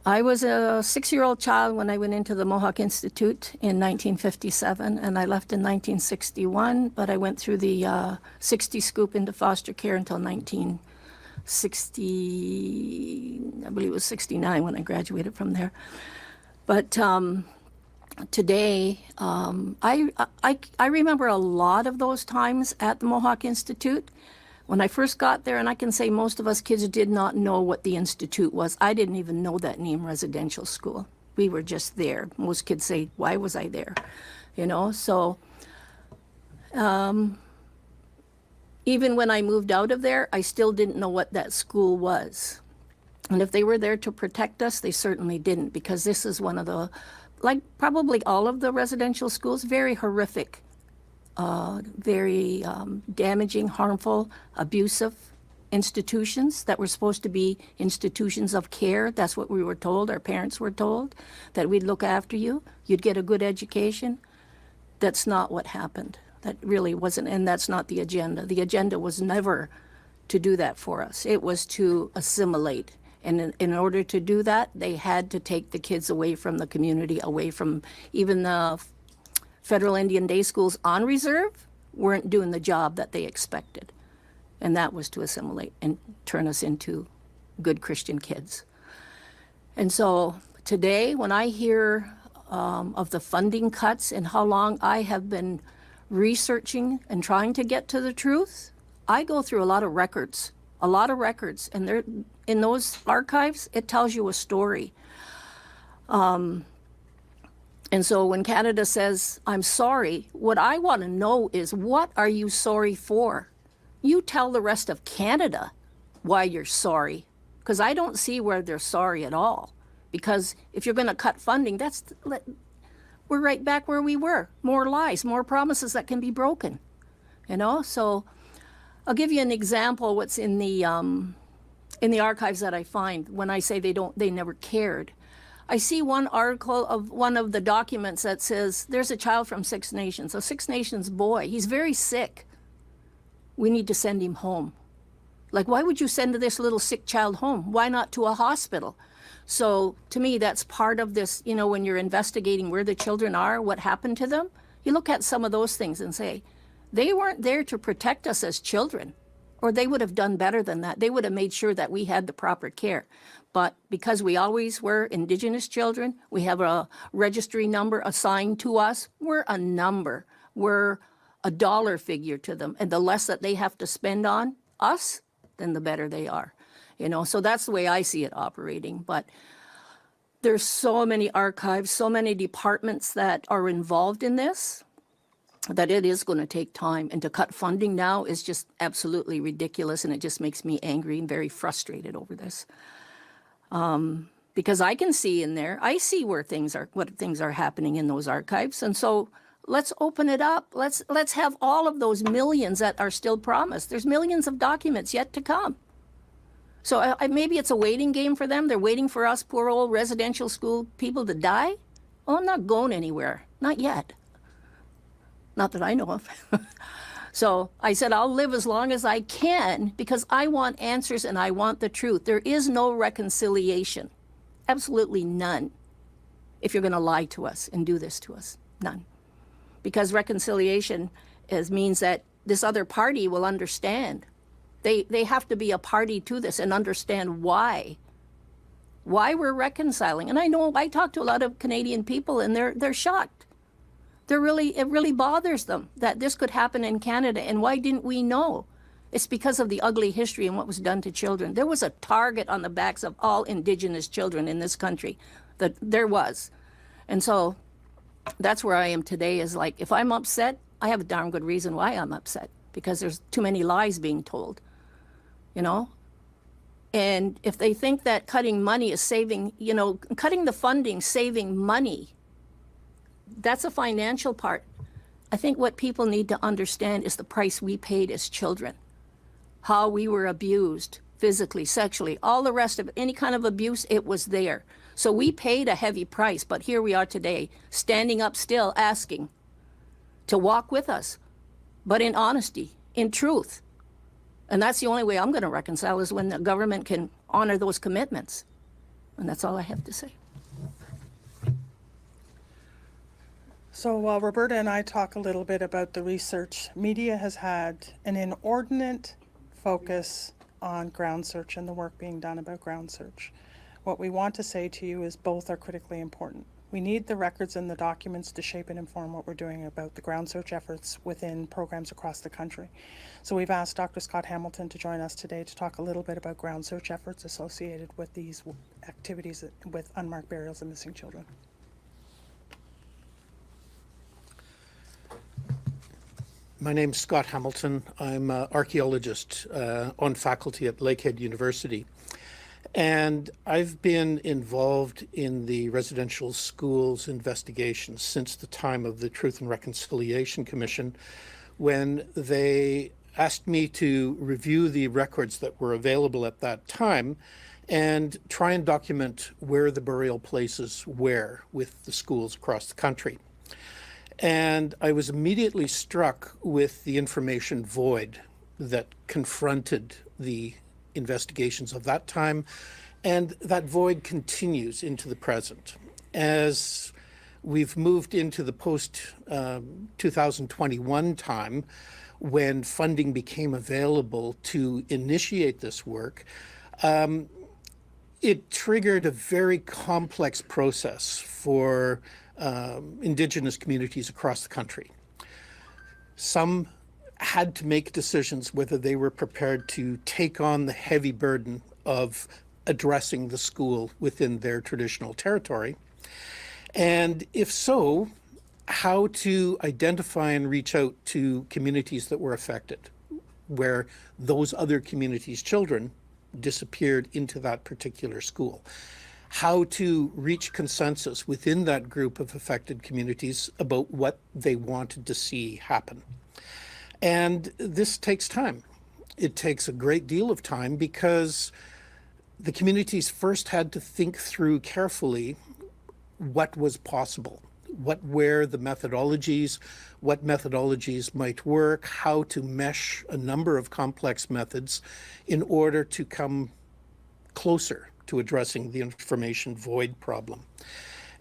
I was a 6-year-old child when I went into the Mohawk Institute in 1957, and I left in 1961, but I went through the 60 scoop into foster care until 1960, I believe it was 69 when I graduated from there. But today, I remember a lot of those times at the Mohawk Institute. When I first got there, and I can say most of us kids did not know what the Institute was. I didn't even know that name, residential school. We were just there. Most kids say, why was I there? You know, so even when I moved out of there, I still didn't know what that school was. And if they were there to protect us, they certainly didn't, because this is one of the, like probably all of the residential schools, very horrific, very damaging, harmful, abusive institutions that were supposed to be institutions of care. That's what we were told, our parents were told, that we'd look after you, you'd get a good education. That's not what happened. That really wasn't, and that's not the agenda. The agenda was never to do that for us. It was to assimilate. And in order to do that, they had to take the kids away from the community, away from even the federal Indian day schools on reserve weren't doing the job that they expected. And that was to assimilate and turn us into good Christian kids. And so today, when I hear of the funding cuts and how long I have been researching and trying to get to the truth, I go through a lot of records, and they're in those archives, it tells you a story. And so when Canada says, I'm sorry, what I want to know is, what are you sorry for? You tell the rest of Canada why you're sorry, because I don't see where they're sorry at all. Because if you're going to cut funding, we're right back where we were. More lies, more promises that can be broken, you know? So I'll give you an example what's in the archives that I find when I say they never cared. I see one article of one of the documents that says there's a child from Six Nations, a Six Nations boy. He's very sick. We need to send him home. Like, why would you send this little sick child home? Why not to a hospital? So to me, that's part of this, you know, when you're investigating where the children are, what happened to them, you look at some of those things and say, they weren't there to protect us as children, or they would have done better than that. They would have made sure that we had the proper care. But because we always were Indigenous children, we have a registry number assigned to us. We're a number. We're a dollar figure to them. And the less that they have to spend on us, then the better they are. you know, so that's the way I see it operating. But there's so many archives, so many departments that are involved in this, that it is going to take time. And to cut funding now is just absolutely ridiculous, and it just makes me angry and very frustrated over this. Because I can see in there, I see where what things are happening in those archives. And so let's open it up. Let's have all of those millions that are still promised. There's millions of documents yet to come. So maybe it's a waiting game for them. They're waiting for us poor old residential school people to die. Well, I'm not going anywhere. Not yet. Not that I know of. So I said, I'll live as long as I can because I want answers and I want the truth. There is no reconciliation. Absolutely none. If you're going to lie to us and do this to us. None. Because reconciliation means that this other party will understand. They have to be a party to this and understand why we're reconciling. And I know I talk to a lot of Canadian people and they're shocked. It really bothers them that this could happen in Canada. And why didn't we know? It's because of the ugly history and what was done to children. There was a target on the backs of all Indigenous children in this country. There was. And so that's where I am today, is like, if I'm upset, I have a darn good reason why I'm upset, because there's too many lies being told, you know? And if they think that cutting money is saving, you know, cutting the funding, saving money, that's a financial part. I think what people need to understand is the price we paid as children, how we were abused physically, sexually, all the rest of it, any kind of abuse, it was there. So we paid a heavy price, but here we are today, standing up still, asking to walk with us, but in honesty, in truth. And that's the only way I'm going to reconcile, is when the government can honor those commitments. And that's all I have to say. So while Roberta and I talk a little bit about the research, media has had an inordinate focus on ground search and the work being done about ground search. What we want to say to you is both are critically important. We need the records and the documents to shape and inform what we're doing about the ground search efforts within programs across the country. So we've asked Dr. Scott Hamilton to join us today to talk a little bit about ground search efforts associated with these activities with unmarked burials of missing children. My name's Scott Hamilton. I'm an archaeologist on faculty at Lakehead University. And I've been involved in the residential schools investigations since the time of the Truth and Reconciliation Commission, when they asked me to review the records that were available at that time and try and document where the burial places were with the schools across the country. And I was immediately struck with the information void that confronted the investigations of that time, and that void continues into the present. As we've moved into the post-2021 time, when funding became available to initiate this work, it triggered a very complex process for Indigenous communities across the country. Some had to make decisions whether they were prepared to take on the heavy burden of addressing the school within their traditional territory. And if so, how to identify and reach out to communities that were affected, where those other communities' children disappeared into that particular school. How to reach consensus within that group of affected communities about what they wanted to see happen. And this takes time. It takes a great deal of time because the communities first had to think through carefully what was possible, what were the methodologies, what methodologies might work, how to mesh a number of complex methods in order to come closer to addressing the information void problem.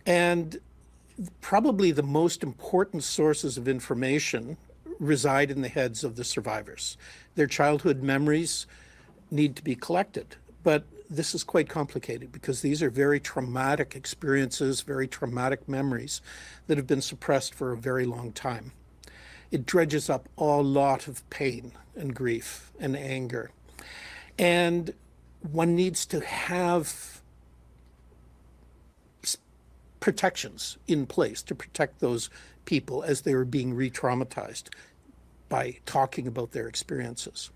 And probably the most important sources of information reside in the heads of the survivors. Their childhood memories need to be collected, but this is quite complicated because these are very traumatic experiences, very traumatic memories that have been suppressed for a very long time. It dredges up a lot of pain and grief and anger. And one needs to have protections in place to protect those people as they were being re-traumatized by talking about their experiences.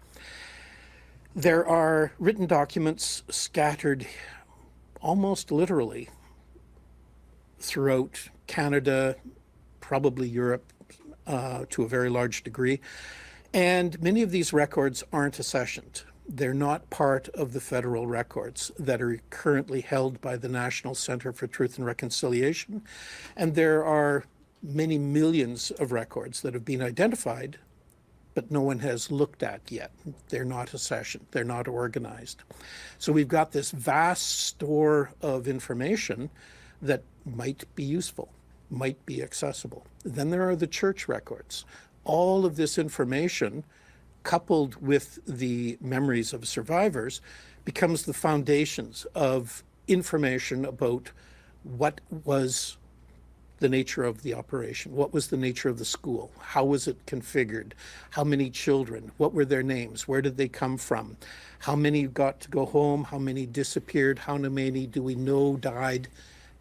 There are written documents scattered almost literally throughout Canada, probably Europe to a very large degree. And many of these records aren't accessioned. They're not part of the federal records that are currently held by the National Center for Truth and Reconciliation. And there are many millions of records that have been identified, but no one has looked at yet. They're not accessioned, they're not organized. So we've got this vast store of information that might be useful, might be accessible. Then there are the church records. All of this information, coupled with the memories of survivors, becomes the foundations of information about what was the nature of the operation, what was the nature of the school, how was it configured, how many children, what were their names, where did they come from, how many got to go home, how many disappeared, how many do we know died,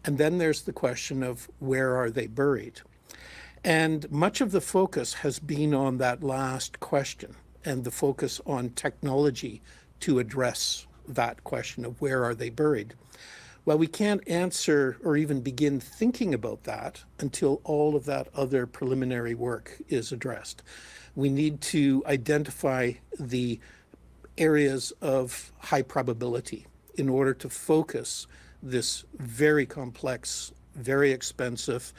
and then there's the question of where are they buried. And much of the focus has been on that last question and the focus on technology to address that question of where are they buried. Well, we can't answer or even begin thinking about that until all of that other preliminary work is addressed. We need to identify the areas of high probability in order to focus this very complex, very expensive,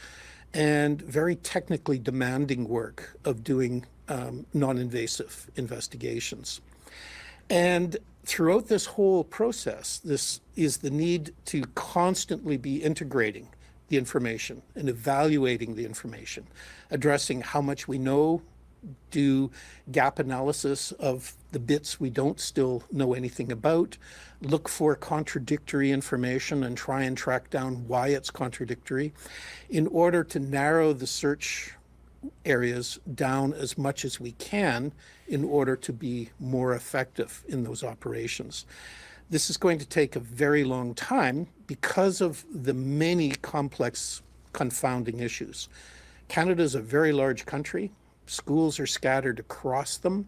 and very technically demanding work of doing non-invasive investigations. And throughout this whole process, this is the need to constantly be integrating the information and evaluating the information, addressing how much we know, do gap analysis of the bits we don't still know anything about, look for contradictory information and try and track down why it's contradictory in order to narrow the search areas down as much as we can in order to be more effective in those operations. This is going to take a very long time because of the many complex confounding issues. Canada is a very large country. Schools are scattered across them.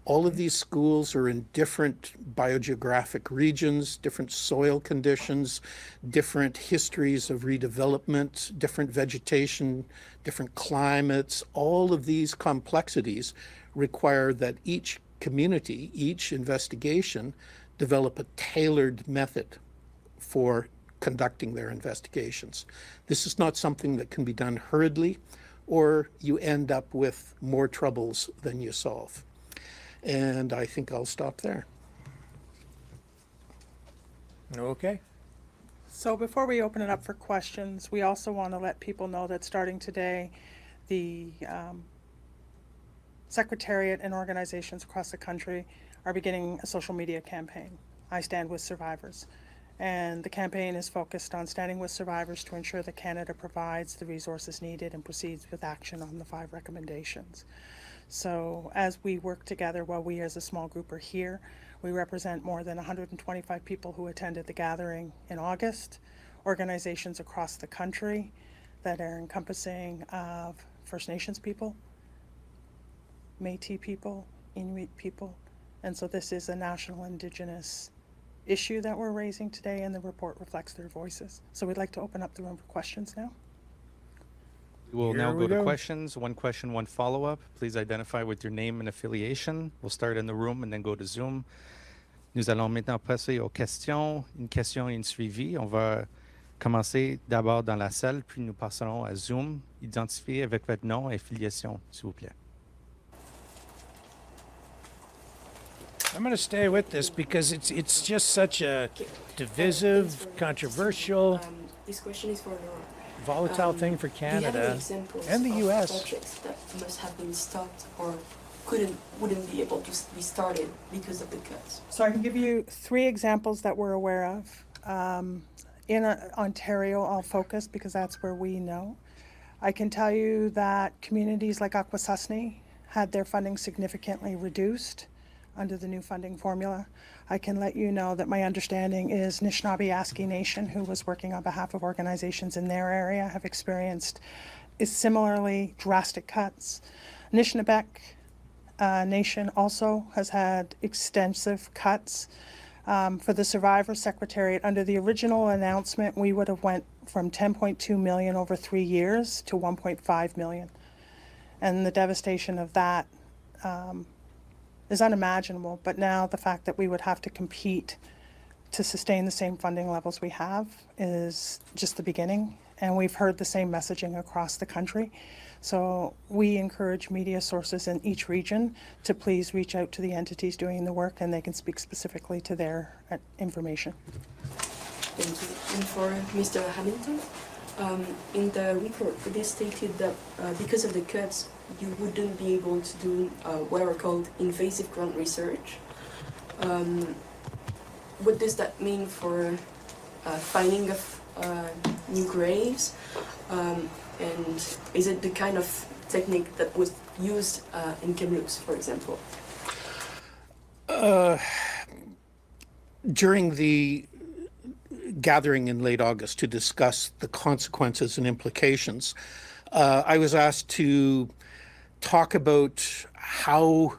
All of these schools are in different biogeographic regions, different soil conditions, different histories of redevelopment, different vegetation, different climates. All of these complexities require that each community, each investigation, develop a tailored method for conducting their investigations. This is not something that can be done hurriedly, or you end up with more troubles than you solve. And I think I'll stop there. Okay. So before we open it up for questions, we also want to let people know that starting today, the Secretariat and organizations across the country are beginning a social media campaign, I Stand With Survivors. And the campaign is focused on standing with survivors to ensure that Canada provides the resources needed and proceeds with action on the 5 recommendations. So as we work together, while we as a small group are here, we represent more than 125 people who attended the gathering in August, organizations across the country that are encompassing of First Nations people, Métis people, Inuit people. And so this is a national Indigenous issue that we're raising today, and the report reflects their voices. So we'd like to open up the room for questions now. We will now Here we go to go. questions. One question, one follow-up. Please identify with your name and affiliation. We'll start in the room and then go to Zoom. Nous allons maintenant passer aux questions. Une question et une suivi. On va commencer d'abord dans la salle, puis nous passerons à Zoom. Identifiez avec votre nom et affiliation, s'il vous plaît. I'm going to stay with this because it's just such a divisive, controversial, This question is for Laura. volatile thing for Do you have any Canada examples and the of U.S. projects that must have been stopped or wouldn't be able to be started because of the cuts? So I can give you 3 examples that we're aware of. In Ontario, I'll focus because that's where we know. I can tell you that communities like Akwesasne had their funding significantly reduced under the new funding formula. I can let you know that my understanding is Anishinaabe Nation, who was working on behalf of organizations in their area, have experienced similarly drastic cuts. Anishinaabe Nation also has had extensive cuts. For the Survivor Secretariat, under the original announcement, we would have went from 10.2 million over 3 years to 1.5 million. And the devastation of that is unimaginable. But now the fact that we would have to compete to sustain the same funding levels we have is just the beginning. And we've heard the same messaging across the country. So we encourage media sources in each region to please reach out to the entities doing the work, and they can speak specifically to their information. Thank you. And for Mr. Hamilton, in the report, it is stated that because of the cuts, you wouldn't be able to do what are called invasive ground research. What does that mean for finding of new graves? And is it the kind of technique that was used in Kamloops, for example? During the gathering in late August to discuss the consequences and implications, I was asked to talk about how,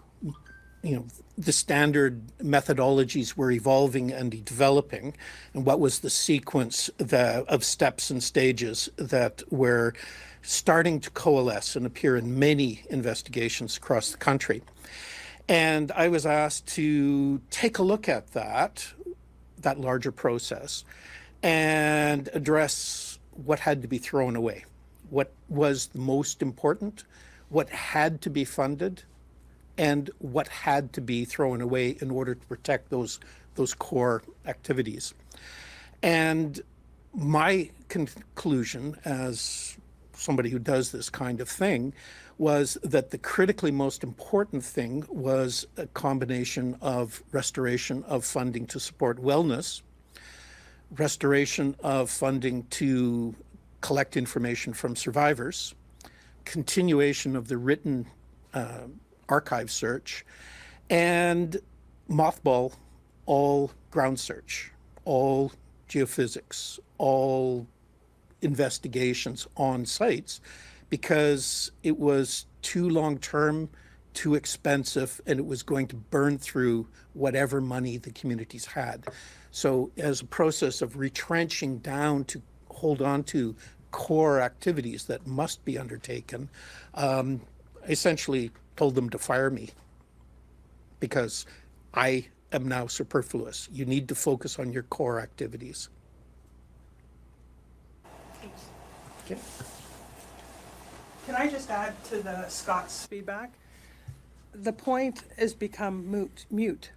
the standard methodologies were evolving and developing, and what was the sequence of steps and stages that were starting to coalesce and appear in many investigations across the country. And I was asked to take a look at that larger process, and address what had to be thrown away, what was the most important, what had to be funded, and what had to be thrown away in order to protect those core activities. And my conclusion, as somebody who does this kind of thing, was that the critically most important thing was a combination of restoration of funding to support wellness, restoration of funding to collect information from survivors, continuation of the written archive search, and mothball all ground search, all geophysics, all investigations on sites, because it was too long-term, too expensive, and it was going to burn through whatever money the communities had. So as a process of retrenching down to hold on to core activities that must be undertaken, essentially told them to fire me because I am now superfluous. You need to focus on your core activities. Okay. Can I just add to the Scott's feedback? The point has become moot.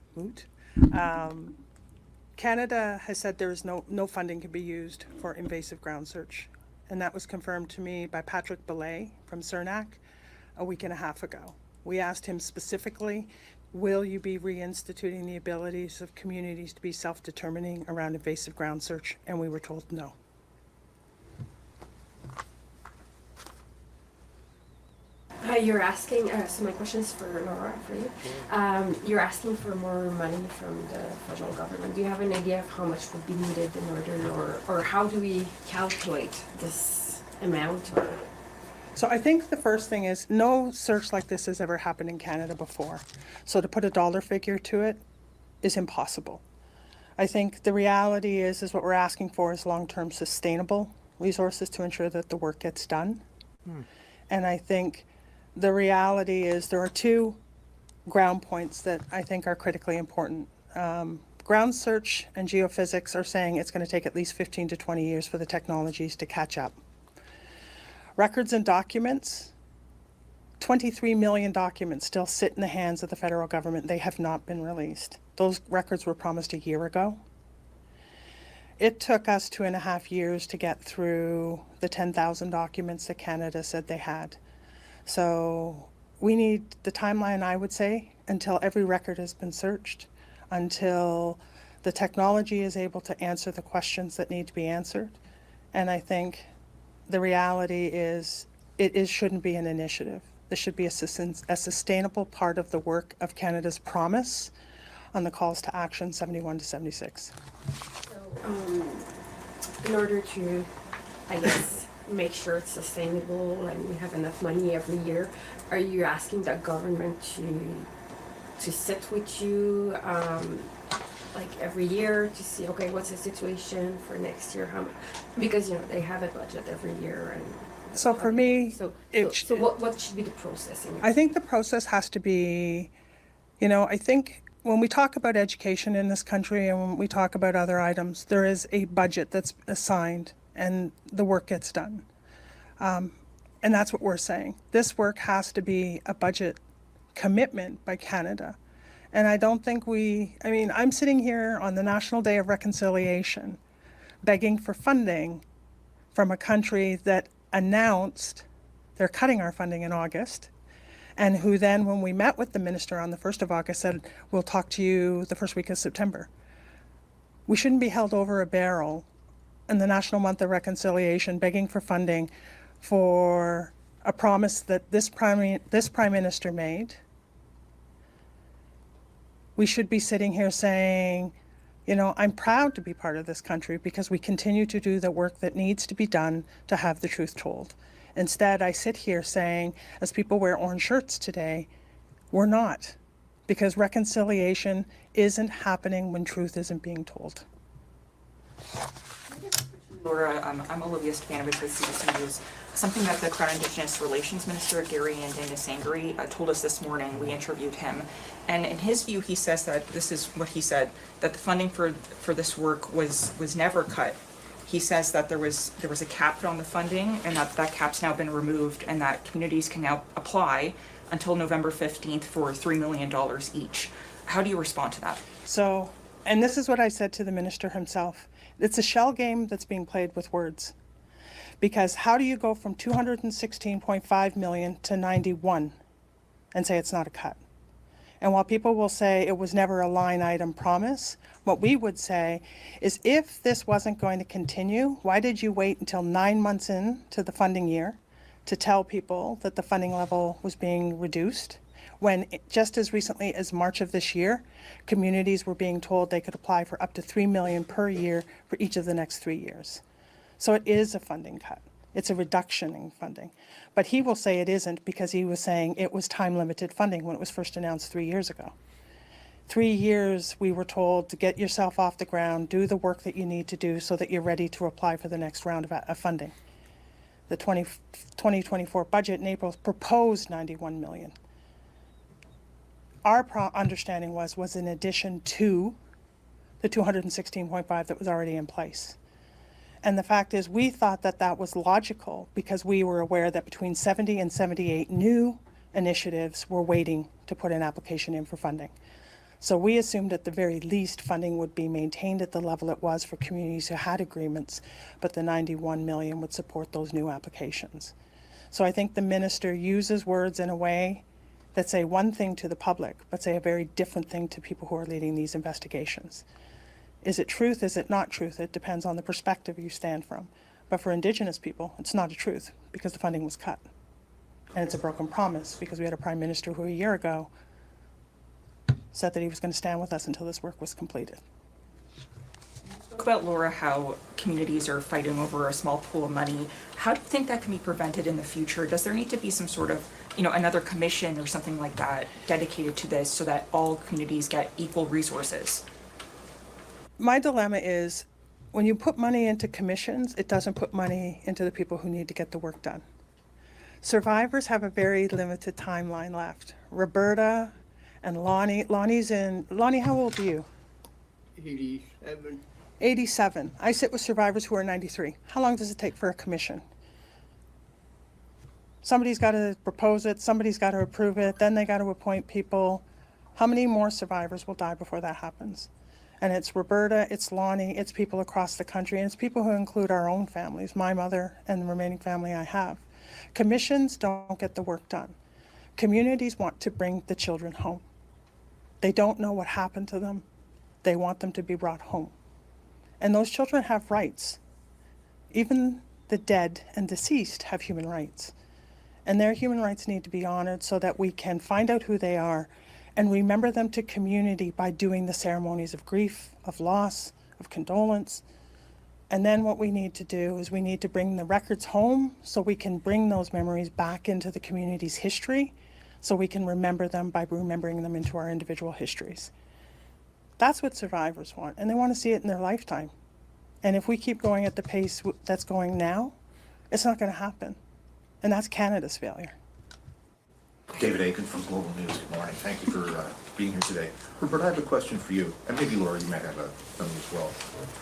Canada has said there is no funding can be used for invasive ground search, and that was confirmed to me by Patrick Belay from CERNAC a week and a half ago. We asked him specifically, will you be reinstituting the abilities of communities to be self-determining around invasive ground search? And we were told no. You're asking, so my question is for Laura, for you. You're asking for more money from the federal government. Do you have an idea of how much would be needed in order, or how do we calculate this amount? So I think the first thing is no search like this has ever happened in Canada before. So to put a dollar figure to it is impossible. I think the reality is what we're asking for is long-term sustainable resources to ensure that the work gets done. And I think the reality is there are two ground points that I think are critically important. Ground search and geophysics are saying it's going to take at least 15 to 20 years for the technologies to catch up. Records and documents, 23 million documents still sit in the hands of the federal government. They have not been released. Those records were promised a year ago. It took us 2.5 years to get through the 10,000 documents that Canada said they had. So we need the timeline, I would say, until every record has been searched, until the technology is able to answer the questions that need to be answered. And I think the reality is shouldn't be an initiative. This should be a sustainable part of the work of Canada's promise on the calls to action 71 to 76. In order to, I guess, make sure it's sustainable and we have enough money every year, are you asking the government to sit with you like every year to see, okay, what's the situation for next year? Because they have a budget every year, and so for me, so what should be the process? I think the process has to be, I think when we talk about education in this country and when we talk about other items, there is a budget that's assigned and the work gets done. And that's what we're saying. This work has to be a budget commitment by Canada. And I don't think I'm sitting here on the National Day of Reconciliation begging for funding from a country that announced they're cutting our funding in August, and who then, when we met with the minister on the 1st of August, said, we'll talk to you the first week of September. We shouldn't be held over a barrel in the National Month of Reconciliation begging for funding for a promise that this Prime Minister made. We should be sitting here saying, I'm proud to be part of this country because we continue to do the work that needs to be done to have the truth told. Instead, I sit here saying, as people wear orange shirts today, we're not, because reconciliation isn't happening when truth isn't being told. Laura, I'm Olivia Stefanovic with CBC News. Something that the Crown Indigenous Relations Minister, Gary Ndendisangari, told us this morning. We interviewed him. And in his view, he says that, this is what he said, that the funding for this work was never cut. He says that there was a cap on the funding and that cap's now been removed and that communities can now apply until November 15th for $3 million each. How do you respond to that? So, and this is what I said to the minister himself. It's a shell game that's being played with words. Because how do you go from 216.5 million to 91 and say it's not a cut? And while people will say it was never a line item promise, what we would say is if this wasn't going to continue, why did you wait until 9 months into the funding year to tell people that the funding level was being reduced, when just as recently as March of this year, communities were being told they could apply for up to $3 million per year for each of the next 3 years. So it is a funding cut. It's a reduction in funding. But he will say it isn't because he was saying it was time-limited funding when it was first announced 3 years ago. 3 years we were told to get yourself off the ground, do the work that you need to do so that you're ready to apply for the next round of funding. The 2024 budget in April proposed $91 million. Our understanding was in addition to the 216.5 that was already in place. And the fact is, we thought that that was logical because we were aware that between 70 and 78 new initiatives were waiting to put an application in for funding. So we assumed at the very least funding would be maintained at the level it was for communities who had agreements, but the 91 million would support those new applications. So I think the minister uses words in a way that say one thing to the public, but say a very different thing to people who are leading these investigations. Is it truth? Is it not truth? It depends on the perspective you stand from. But for Indigenous people, it's not a truth because the funding was cut. And it's a broken promise because we had a Prime Minister who a year ago said that he was going to stand with us until this work was completed. Talk about, Laura, how communities are fighting over a small pool of money. How do you think that can be prevented in the future? Does there need to be some sort of, another commission or something like that dedicated to this so that all communities get equal resources? My dilemma is when you put money into commissions, it doesn't put money into the people who need to get the work done. Survivors have a very limited timeline left. Roberta and Lonnie. Lonnie, how old are you? 87. 87. I sit with survivors who are 93. How long does it take for a commission? Somebody's got to propose it, somebody's got to approve it, then they got to appoint people. How many more survivors will die before that happens? And it's Roberta, it's Lonnie, it's people across the country, and it's people who include our own families, my mother and the remaining family I have. Commissions don't get the work done. Communities want to bring the children home. They don't know what happened to them. They want them to be brought home. And those children have rights. Even the dead and deceased have human rights. And their human rights need to be honored so that we can find out who they are and remember them to community by doing the ceremonies of grief, of loss, of condolence. And then what we need to do is we need to bring the records home so we can bring those memories back into the community's history, so we can remember them by remembering them into our individual histories. That's what survivors want, and they want to see it in their lifetime. And if we keep going at the pace that's going now, it's not going to happen. And that's Canada's failure. David Aiken from Global News. Good morning. Thank you for being here today. Roberta, I have a question for you, and maybe Laura, you might have something as well.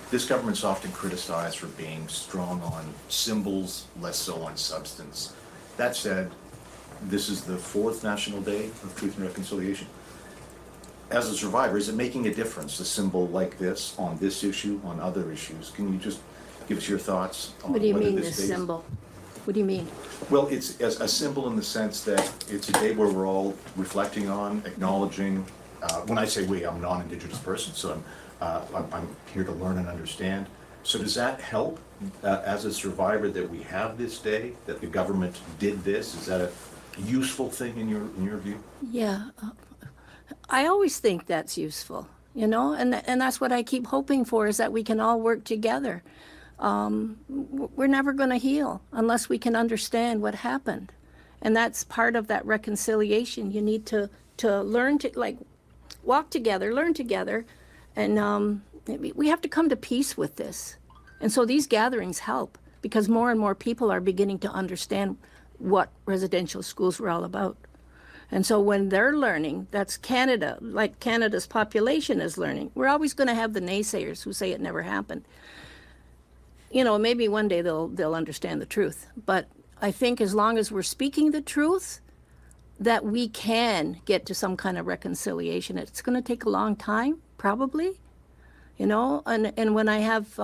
This government's often criticized for being strong on symbols, less so on substance. That said, this is the 4th National Day of Truth and Reconciliation. As a survivor, is it making a difference, a symbol like this, on this issue, on other issues? Can you just give us your thoughts on What do you whether mean, this this day symbol? What do you mean? Well, it's a symbol in the sense that it's a day where we're all reflecting on, acknowledging. When I say we, I'm a non-Indigenous person, so I'm here to learn and understand. So does that help as a survivor that we have this day, that the government did this? Is that a useful thing in your view? Yeah, I always think that's useful, you know, and that's what I keep hoping for, is that we can all work together. We're never going to heal unless we can understand what happened. And that's part of that reconciliation. You need to learn to, like, walk together, learn together, and we have to come to peace with this. And so these gatherings help, because more and more people are beginning to understand what residential schools were all about. And so when they're learning, that's Canada, like Canada's population is learning. We're always going to have the naysayers who say it never happened. You know, maybe one day they'll understand the truth. But I think as long as we're speaking the truth, that we can get to some kind of reconciliation. It's going to take a long time, probably, you know, and when I have,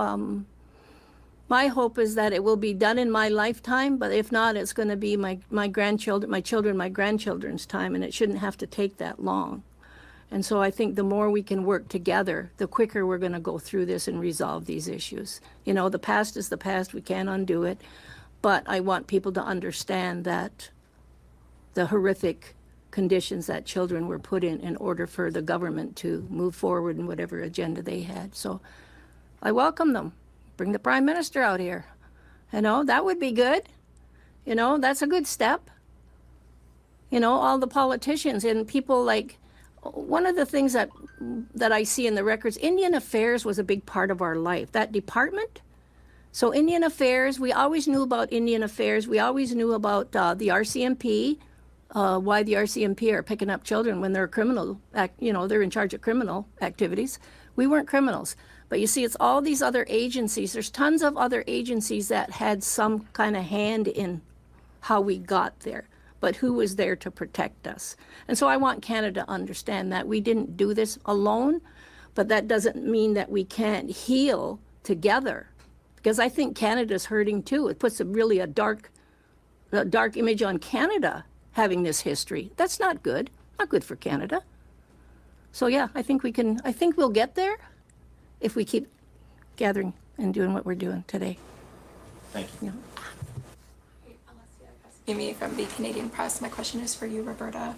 my hope is that it will be done in my lifetime, but if not, it's going to be my grandchildren, my grandchildren's time, and it shouldn't have to take that long. And so I think the more we can work together, the quicker we're going to go through this and resolve these issues. You know, the past is the past. We can't undo it. But I want people to understand that the horrific conditions that children were put in order for the government to move forward in whatever agenda they had. So I welcome them. Bring the Prime Minister out here. You know, that would be good. You know, that's a good step. You know, all the politicians and people like, one of the things that I see in the records, Indian Affairs was a big part of our life, that department. So Indian Affairs, we always knew about Indian Affairs. We always knew about the RCMP, why the RCMP are picking up children when they're criminal, you know, they're in charge of criminal activities. We weren't criminals. But you see, it's all these other agencies. There's tons of other agencies that had some kind of hand in how we got there. But who was there to protect us? And so I want Canada to understand that we didn't do this alone, but that doesn't mean that we can't heal together. Because I think Canada's hurting too. It puts a dark image on Canada having this history. That's not good. Not good for Canada. So yeah, I think we'll get there if we keep gathering and doing what we're doing today. Thank you. Yeah. Amy from the Canadian Press. My question is for you, Roberta.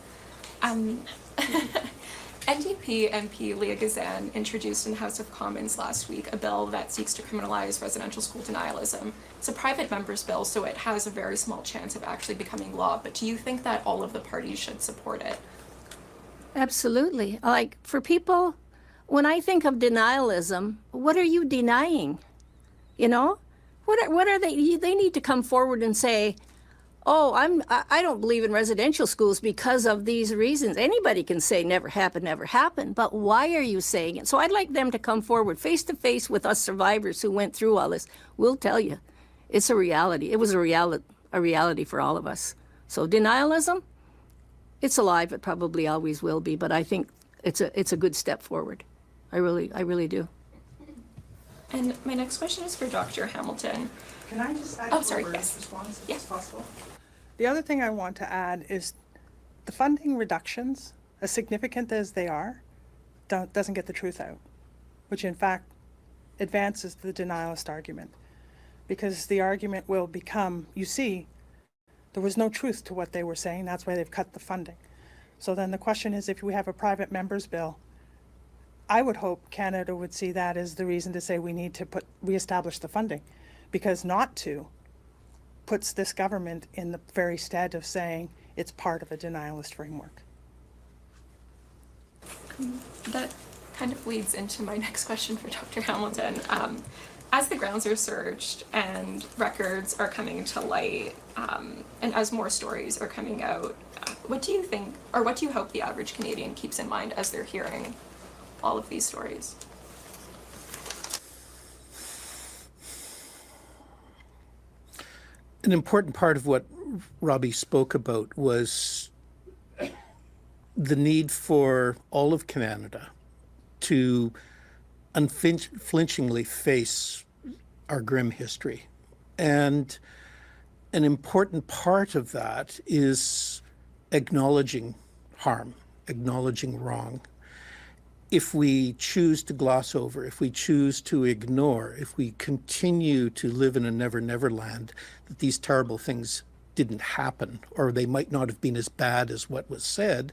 NDP MP Leah Gazan introduced in the House of Commons last week a bill that seeks to criminalize residential school denialism. It's a private member's bill, so it has a very small chance of actually becoming law, but do you think that all of the parties should support it? Absolutely. Like, for people, when I think of denialism, what are you denying? You know? What are they? They need to come forward and say, oh, I don't believe in residential schools because of these reasons. Anybody can say never happened, but why are you saying it? So I'd like them to come forward face to face with us survivors who went through all this. We'll tell you, it's a reality. It was a reality for all of us. So denialism, it's alive. It probably always will be, but I think it's a good step forward. I really do. And my next question is for Dr. Hamilton. Can I just add response if it's possible? The other thing I want to add is the funding reductions, as significant as they are, doesn't get the truth out, which in fact advances the denialist argument. Because the argument will become, you see, There was no truth to what they were saying. That's why they've cut the funding. So then the question is, if we have a private member's bill, I would hope Canada would see that as the reason to say we need to reestablish the funding, because not to puts this government in the very stead of saying it's part of a denialist framework. That kind of leads into my next question for Dr. Hamilton. As the grounds are searched and records are coming to light, and as more stories are coming out, what do you think, or what do you hope the average Canadian keeps in mind as they're hearing all of these stories? An important part of what Robbie spoke about was the need for all of Canada to unflinchingly face our grim history. And an important part of that is acknowledging harm, acknowledging wrong. If we choose to gloss over, if we choose to ignore, if we continue to live in a never-never land, that these terrible things didn't happen, or they might not have been as bad as what was said,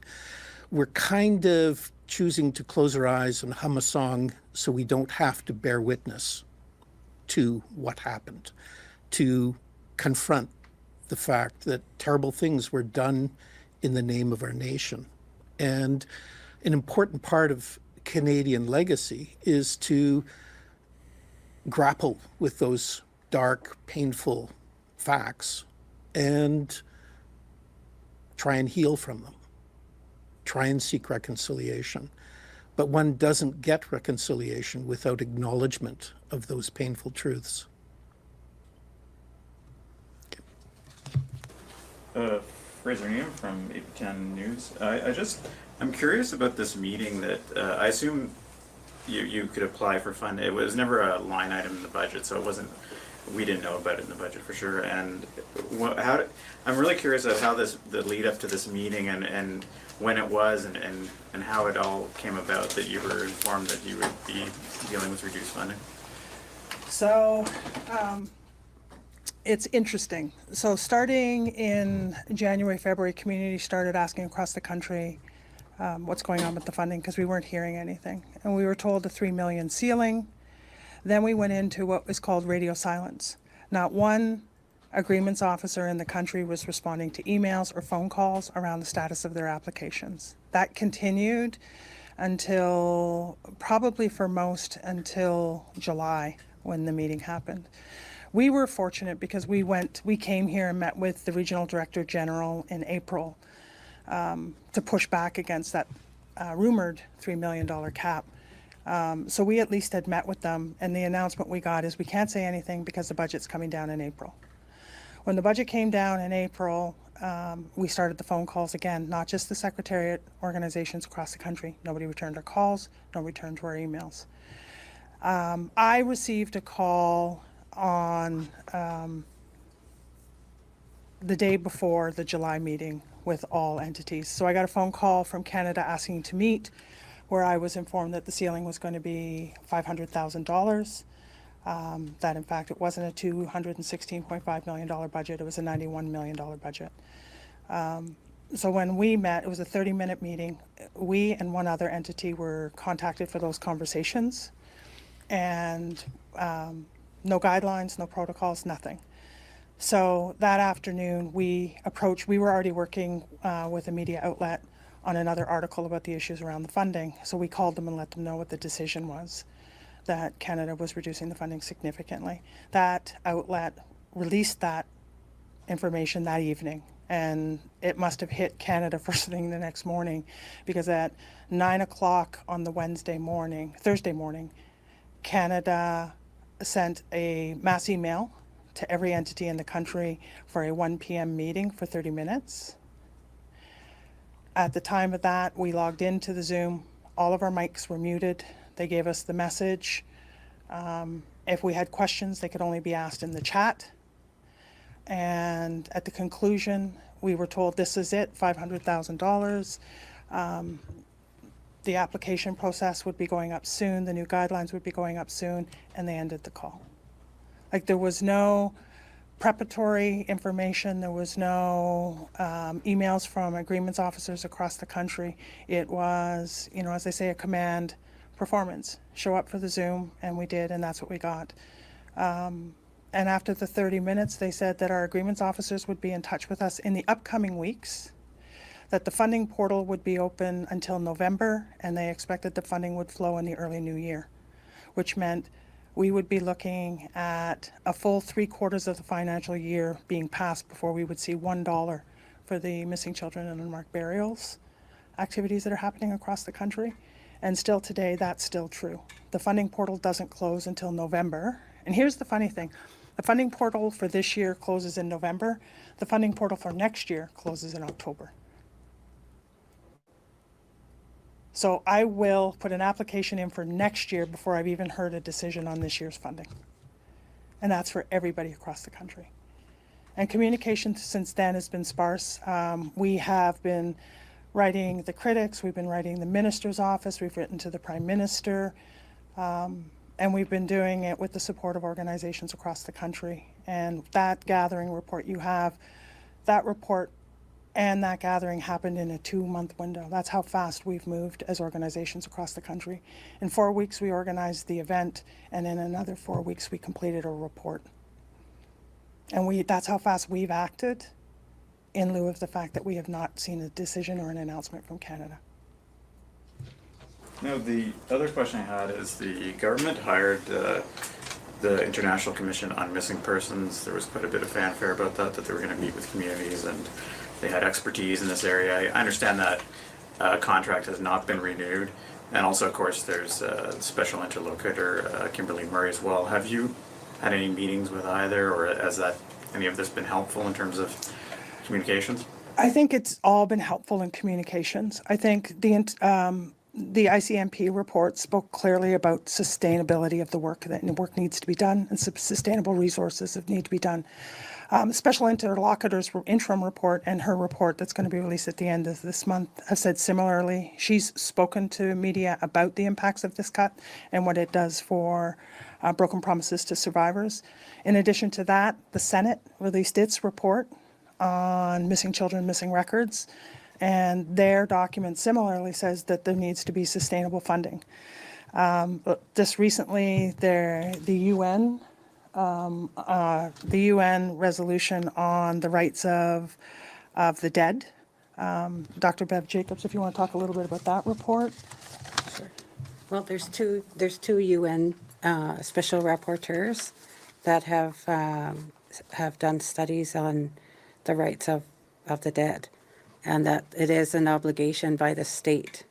we're kind of choosing to close our eyes and hum a song so we don't have to bear witness to what happened, to confront the fact that terrible things were done in the name of our nation. And an important part of Canadian legacy is to grapple with those dark, painful facts and try and heal from them, try and seek reconciliation. But one doesn't get reconciliation without acknowledgement of those painful truths. Fraser Neum from AP10 News. I'm curious about this meeting that I assume you could apply for fund. It was never a line item in the budget, so it wasn't. We didn't know about it in the budget for sure. And I'm really curious of how the lead up to this meeting and when it was and how it all came about that you were informed that you would be dealing with reduced funding. So it's interesting. So starting in January, February, community started asking across the country what's going on with the funding, because we weren't hearing anything. And we were told a $3 million ceiling. Then we went into what was called radio silence. Not one agreements officer in the country was responding to emails or phone calls around the status of their applications. That continued until, probably for most, until July when the meeting happened. We were fortunate because we came here and met with the Regional Director General in April to push back against that rumored $3 million cap. So we at least had met with them, and the announcement we got is we can't say anything because the budget's coming down in April. When the budget came down in April, we started the phone calls again, not just the Secretariat organizations across the country. Nobody returned our calls, no return to our emails. I received a call on the day before the July meeting with all entities. So I got a phone call from Canada asking to meet, where I was informed that the ceiling was going to be $500,000. That in fact it wasn't a $216.5 million budget, it was a $91 million budget. So when we met, it was a 30-minute meeting. We and one other entity were contacted for those conversations, and no guidelines, no protocols, nothing. So that afternoon we were already working with a media outlet on another article about the issues around the funding. So we called them and let them know what the decision was, that Canada was reducing the funding significantly. That outlet released that information that evening, and it must have hit Canada first thing the next morning, because at 9 o'clock on the Thursday morning, Canada sent a mass email to every entity in the country for a 1 p.m. meeting for 30 minutes. At the time of that, we logged into the Zoom. All of our mics were muted. They gave us the message. If we had questions, they could only be asked in the chat. And at the conclusion, we were told this is it, $500,000. The application process would be going up soon, the new guidelines would be going up soon, and they ended the call. Like, there was no preparatory information. There was no emails from agreements officers across the country. It was, you know, as they say, a command performance. Show up for the Zoom, and we did, and that's what we got. And after the 30 minutes, they said that our agreements officers would be in touch with us in the upcoming weeks, that the funding portal would be open until November, and they expected the funding would flow in the early new year, which meant we would be looking at a full 3/4 of the financial year being passed before we would see $1 for the missing children and unmarked burials activities that are happening across the country. And still today, that's still true. The funding portal doesn't close until November. And here's the funny thing. The funding portal for this year closes in November. The funding portal for next year closes in October. So I will put an application in for next year before I've even heard a decision on this year's funding. And that's for everybody across the country. And communication since then has been sparse. We have been writing the critics, we've been writing the minister's office, we've written to the prime minister, and we've been doing it with the support of organizations across the country. And that gathering report you have, that report and that gathering happened in a 2-month window. That's how fast we've moved as organizations across the country. In 4 weeks, we organized the event, and in another 4 weeks, we completed a report. And that's how fast we've acted, in lieu of the fact that we have not seen a decision or an announcement from Canada. Now, the other question I had is the government hired the International Commission on Missing Persons. There was quite a bit of fanfare about that they were going to meet with communities and they had expertise in this area. I understand that contract has not been renewed. And also, of course, there's special interlocutor, Kimberly Murray as well. Have you had any meetings with either, or has any of this been helpful in terms of communications? I think it's all been helpful in communications. I think the ICMP report spoke clearly about sustainability of the work, that work needs to be done and sustainable resources that need to be done. Special Interlocutor's interim report and her report that's going to be released at the end of this month have said similarly. She's spoken to media about the impacts of this cut and what it does for broken promises to survivors. In addition to that, the Senate released its report on missing children, missing records, and their document similarly says that there needs to be sustainable funding. Just recently, the UN resolution on the rights of the dead. Dr. Bev Jacobs, if you want to talk a little bit about that report. Sure. Well, there's two UN special rapporteurs that have done studies on the rights of the dead, and that it is an obligation by the state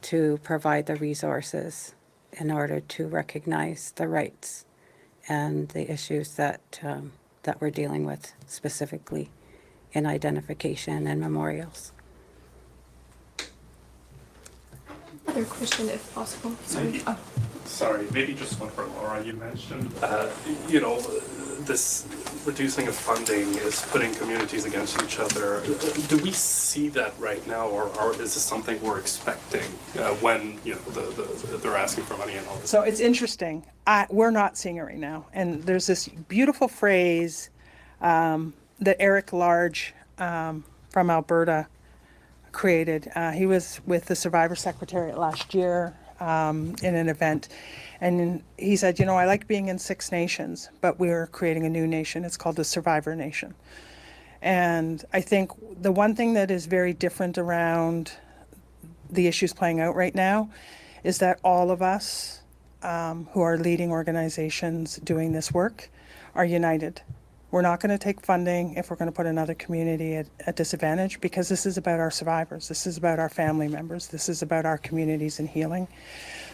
to provide the resources in order to recognize the rights and the issues that we're dealing with specifically in identification and memorials. Another question, if possible. Sorry, maybe just one for Laura. You mentioned, this reducing of funding is putting communities against each other. Do we see that right now, or is this something we're expecting when they're asking for money and all this? So it's interesting. We're not seeing it right now. And there's this beautiful phrase that Eric Large from Alberta created. He was with the Survivor Secretariat last year in an event. And he said, I like being in 6 nations, but we're creating a new nation. It's called the Survivor Nation. And I think the one thing that is very different around the issues playing out right now is that all of us who are leading organizations doing this work are united. We're not going to take funding if we're going to put another community at disadvantage, because this is about our survivors. This is about our family members. This is about our communities and healing.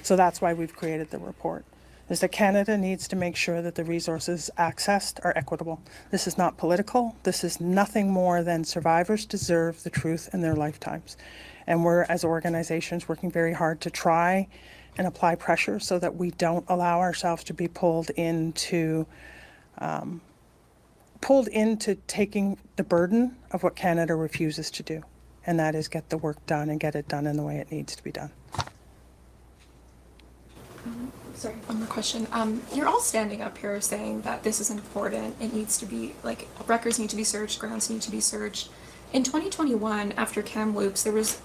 So that's why we've created the report, is that Canada needs to make sure that the resources accessed are equitable. This is not political. This is nothing more than survivors deserve the truth in their lifetimes. And we're, as organizations, working very hard to try and apply pressure so that we don't allow ourselves to be pulled into taking the burden of what Canada refuses to do, and that is get the work done and get it done in the way it needs to be done. Sorry, one more question. You're all standing up here saying that this is important. It needs to be, like, records need to be searched, grounds need to be searched. In 2021, after Kamloops, there was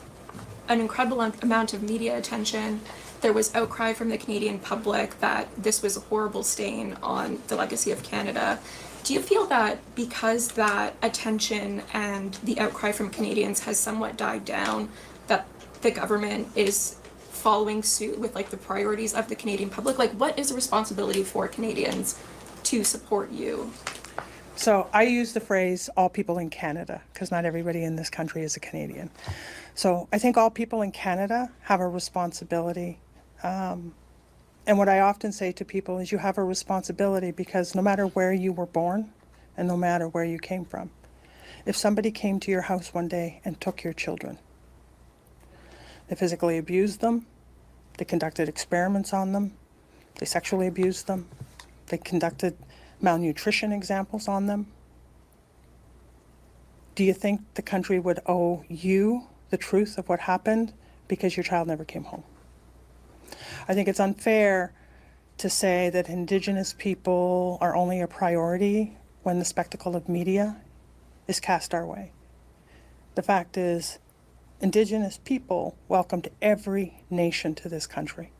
an incredible amount of media attention. There was outcry from the Canadian public that this was a horrible stain on the legacy of Canada. Do you feel that because that attention and the outcry from Canadians has somewhat died down, that the government is following suit with like the priorities of the Canadian public? Like, what is the responsibility for Canadians to support you? So I use the phrase all people in Canada because not everybody in this country is a Canadian. So I think all people in Canada have a responsibility. And what I often say to people is you have a responsibility because no matter where you were born and no matter where you came from, if somebody came to your house one day and took your children, they physically abused them, they conducted experiments on them, they sexually abused them, they conducted malnutrition examples on them, do you think the country would owe you the truth of what happened because your child never came home? I think it's unfair to say that Indigenous people are only a priority when the spectacle of media is cast our way. The fact is, Indigenous people welcomed every nation to this country.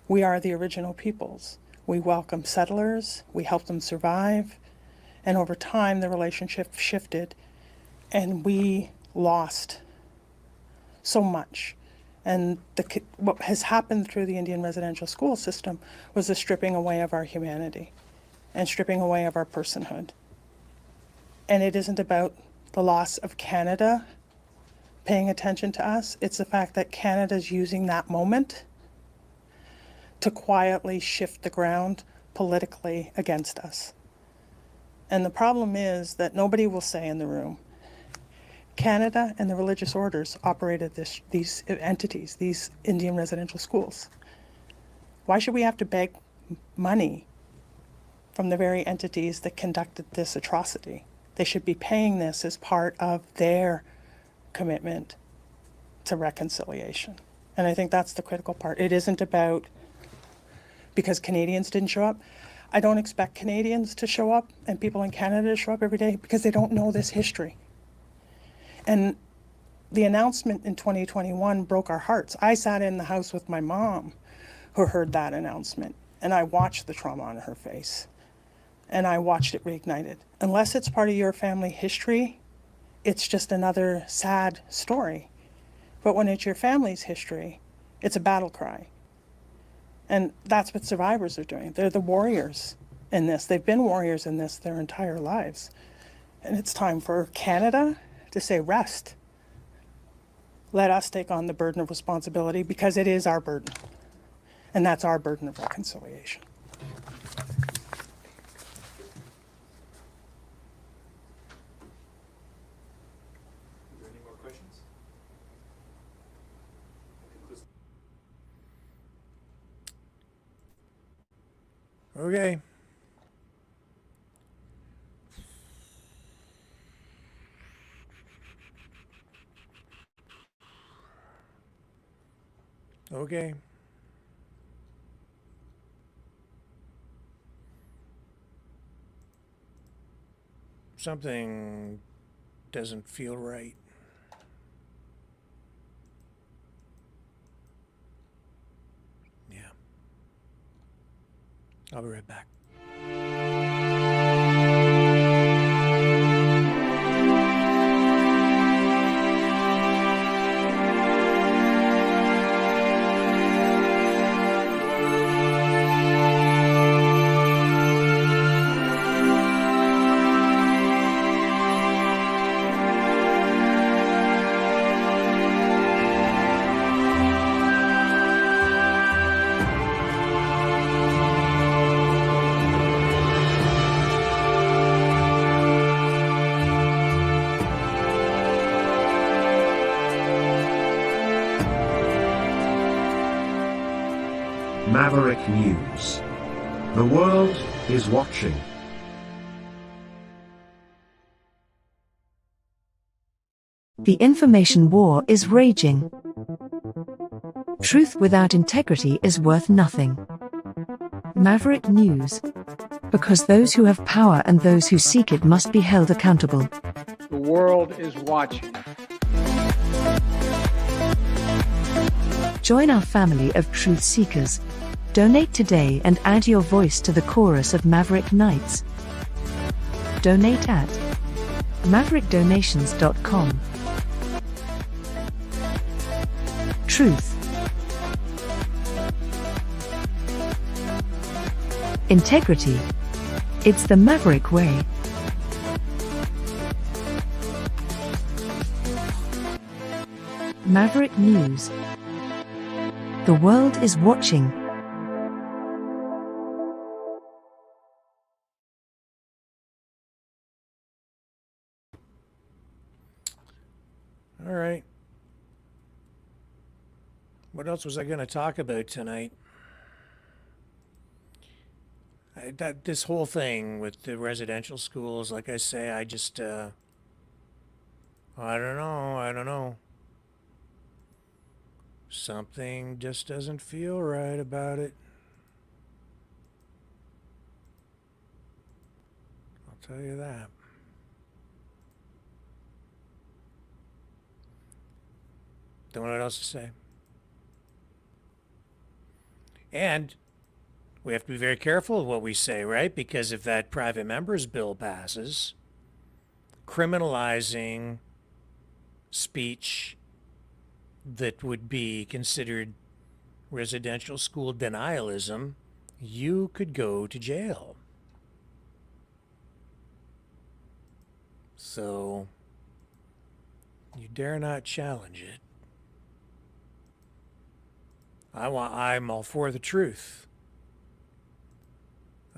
We are the original peoples. We welcome settlers, we help them survive, and over time the relationship shifted and we lost so much. And what has happened through the Indian residential school system was the stripping away of our humanity and stripping away of our personhood. And it isn't about the loss of Canada paying attention to us. It's the fact that Canada's using that moment to quietly shift the ground politically against us. And the problem is that nobody will say in the room, Canada and the religious orders operated these entities, these Indian residential schools. Why should we have to beg money from the very entities that conducted this atrocity? They should be paying this as part of their commitment to reconciliation. And I think that's the critical part. It isn't about because Canadians didn't show up. I don't expect Canadians to show up and people in Canada to show up every day because they don't know this history. And the announcement in 2021 broke our hearts. I sat in the house with my mom who heard that announcement, and I watched the trauma on her face, and I watched it reignited. Unless it's part of your family history, it's just another sad story. But when it's your family's history, it's a battle cry. And that's what survivors are doing. They're the warriors in this. They've been warriors in this their entire lives. And it's time for Canada to say, rest. Let us take on the burden of responsibility because it is our burden. And that's our burden of reconciliation. Any more questions? Okay. Okay. Something doesn't feel right. Yeah. I'll be right back. Maverick News. The world is watching. The information war is raging. Truth without integrity is worth nothing. Maverick News. Because those who have power and those who seek it must be held accountable. The world is watching. Join our family of truth seekers. Donate today and add your voice to the chorus of Maverick Knights. Donate at maverickdonations.com. Truth. Integrity. It's the Maverick way. Maverick News. The world is watching. All right. What else was I going to talk about tonight? This whole thing with the residential schools, like I say, I just, I don't know. Something just doesn't feel right about it. I'll tell you that. Don't know what else to say. And we have to be very careful of what we say, right? Because if that private members bill passes, criminalizing speech that would be considered residential school denialism, you could go to jail. So you dare not challenge it. I'm all for the truth.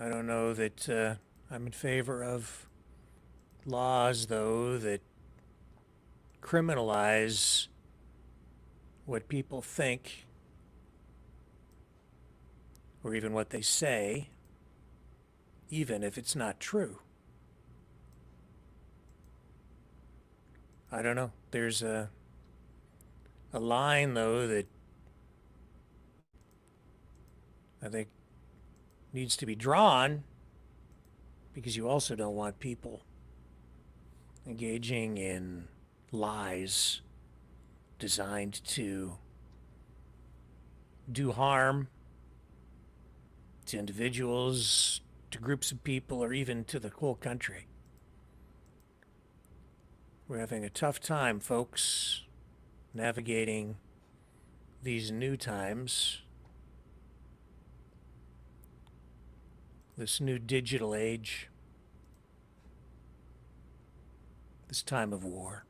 I don't know that I'm in favor of laws, though, that criminalize what people think or even what they say, even if it's not true. I don't know. There's a line, though, that I think needs to be drawn, because you also don't want people engaging in lies designed to do harm to individuals, to groups of people, or even to the whole country. We're having a tough time, folks, navigating these new times, this new digital age, this time of war.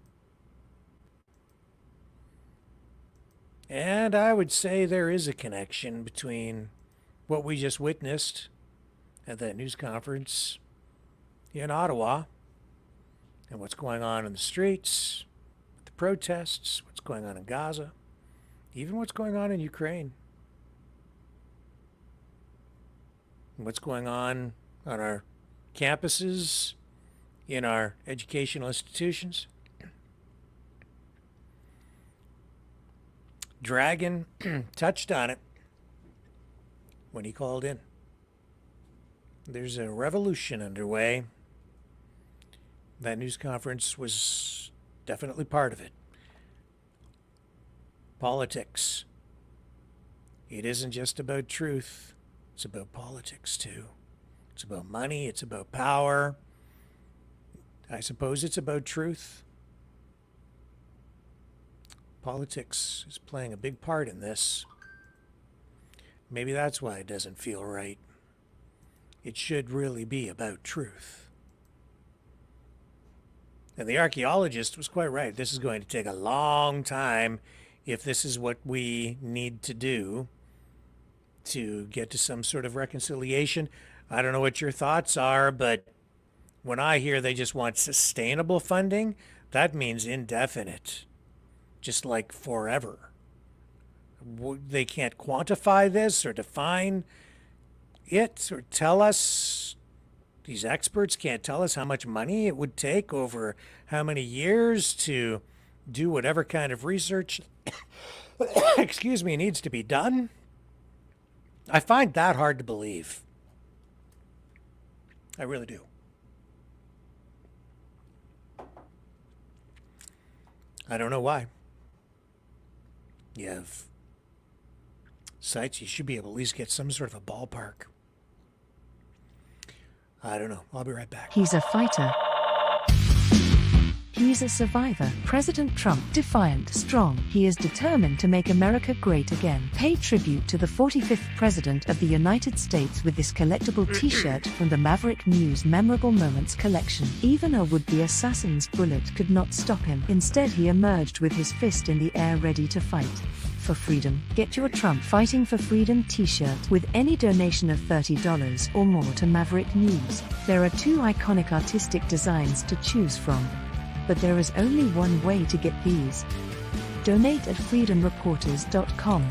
And I would say there is a connection between what we just witnessed at that news conference in Ottawa and what's going on in the streets, the protests, what's going on in Gaza, even what's going on in Ukraine, and what's going on our campuses, in our educational institutions. Dragon touched on it when he called in. There's a revolution underway. That news conference was definitely part of it. Politics. It isn't just about truth. It's about politics, too. It's about money. It's about power. I suppose it's about truth. Politics is playing a big part in this. Maybe that's why it doesn't feel right. It should really be about truth. And the archaeologist was quite right. This is going to take a long time if this is what we need to do to get to some sort of reconciliation. I don't know what your thoughts are, but when I hear they just want sustainable funding, that means indefinite. Just like forever. They can't quantify this or define it or tell us, these experts can't tell us how much money it would take over how many years to do whatever kind of research excuse me, needs to be done. I find that hard to believe. I really do. I don't know why. You have sites, you should be able to at least get some sort of a ballpark. I don't know. I'll be right back. He's a fighter. He's a survivor. President Trump, defiant, strong. He is determined to make America great again. Pay tribute to the 45th President of the United States with this collectible t-shirt from the Maverick News Memorable Moments collection. Even a would-be assassin's bullet could not stop him. Instead, he emerged with his fist in the air ready to fight. For freedom. Get your Trump Fighting for Freedom t-shirt with any donation of $30 or more to Maverick News. There are 2 iconic artistic designs to choose from. But there is only one way to get these. Donate at freedomreporters.com.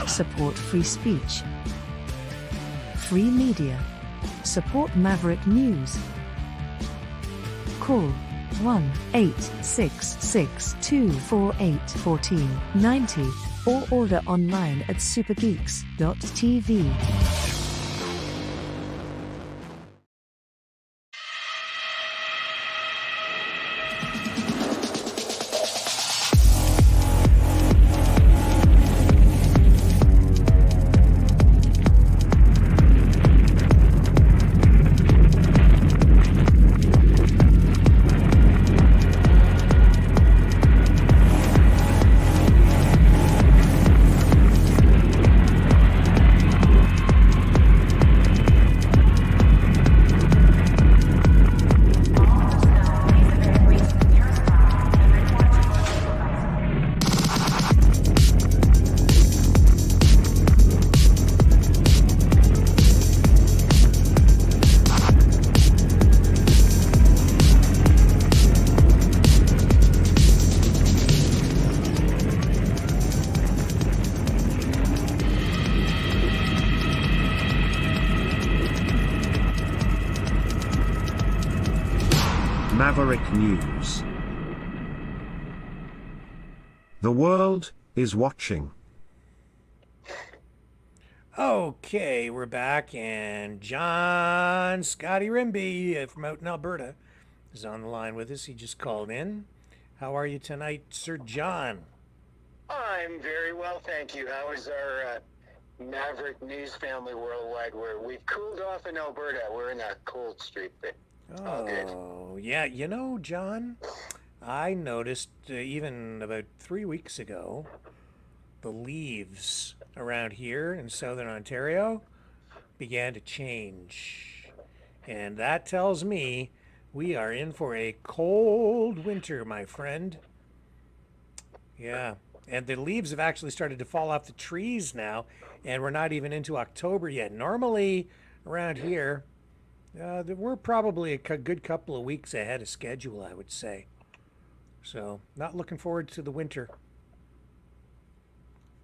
Support free speech. Free media. Support Maverick News. Call 1-866-248-1490 or order online at supergeeks.tv. Maverick News. The world is watching. Okay, we're back, and John Scotty Rimby from out in Alberta is on the line with us. He just called in. How are you tonight, Sir John? I'm very well, thank you. How is our Maverick News family worldwide? We've cooled off in Alberta. We're in a cold streak, but all good. Oh, yeah. You know, John, I noticed even about 3 weeks ago, the leaves around here in southern Ontario began to change. And that tells me we are in for a cold winter, my friend. Yeah. And the leaves have actually started to fall off the trees now, and we're not even into October yet. Normally, around here, we're probably a good couple of weeks ahead of schedule, I would say. So, not looking forward to the winter.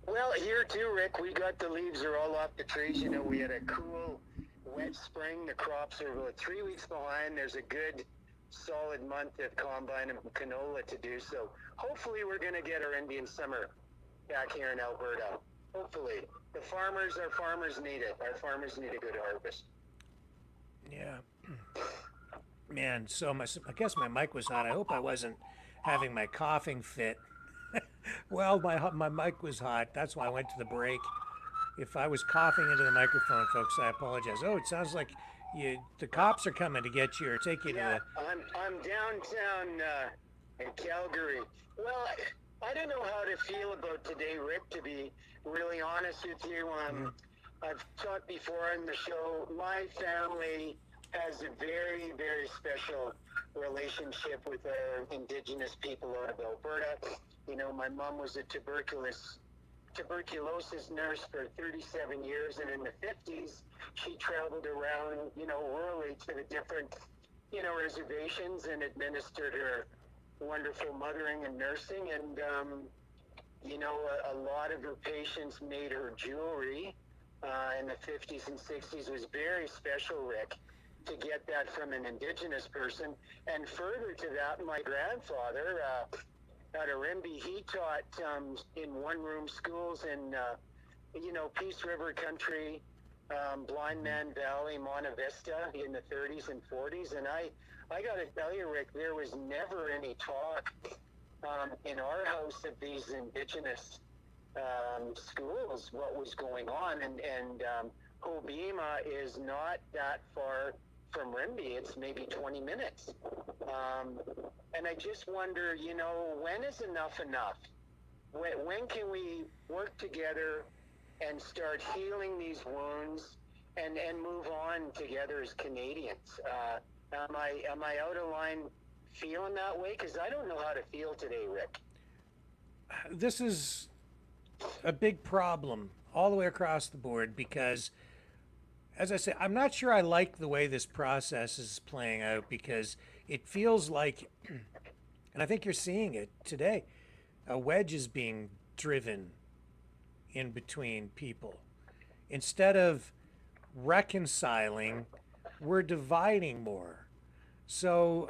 Well, here too, Rick, we got the leaves are all off the trees. You know, we had a cool, wet spring. The crops are about 3 weeks behind. There's a good, solid month of combine and canola to do. So, hopefully we're going to get our Indian summer back here in Alberta. Hopefully. Our farmers need it. Our farmers need a good harvest. Yeah. Man, so I guess my mic was hot. I hope I wasn't having my coughing fit. Well, my mic was hot. That's why I went to the break. If I was coughing into the microphone, folks, I apologize. Oh, it sounds like the cops are coming to get you or take you to the... I'm downtown in Calgary. Well, I don't know how to feel about today, Rick, to be really honest with you. I've talked before on the show, my family has a very, very special relationship with our Indigenous people out of Alberta. You know, my mom was a tuberculosis nurse for 37 years, and in the 50s, she traveled around, rurally to the different, reservations and administered her wonderful mothering and nursing. And, a lot of her patients made her jewelry in the 50s and 60s. It was very special, Rick, to get that from an Indigenous person. And further to that, my grandfather, out of Rimby, he taught in one-room schools in Peace River Country, Blind Man Valley, Monte Vista in the 30s and 40s. And I got to tell you, Rick, there was never any talk in our house of these Indigenous schools, what was going on. And Hobbema is not that far from Rimbey. It's maybe 20 minutes. And I just wonder, when is enough enough? When can we work together and start healing these wounds and move on together as Canadians? Am I out of line feeling that way? Because I don't know how to feel today, Rick. This is a big problem all the way across the board because, as I say, I'm not sure I like the way this process is playing out because it feels like, and I think you're seeing it today, a wedge is being driven in between people. Instead of reconciling, we're dividing more. So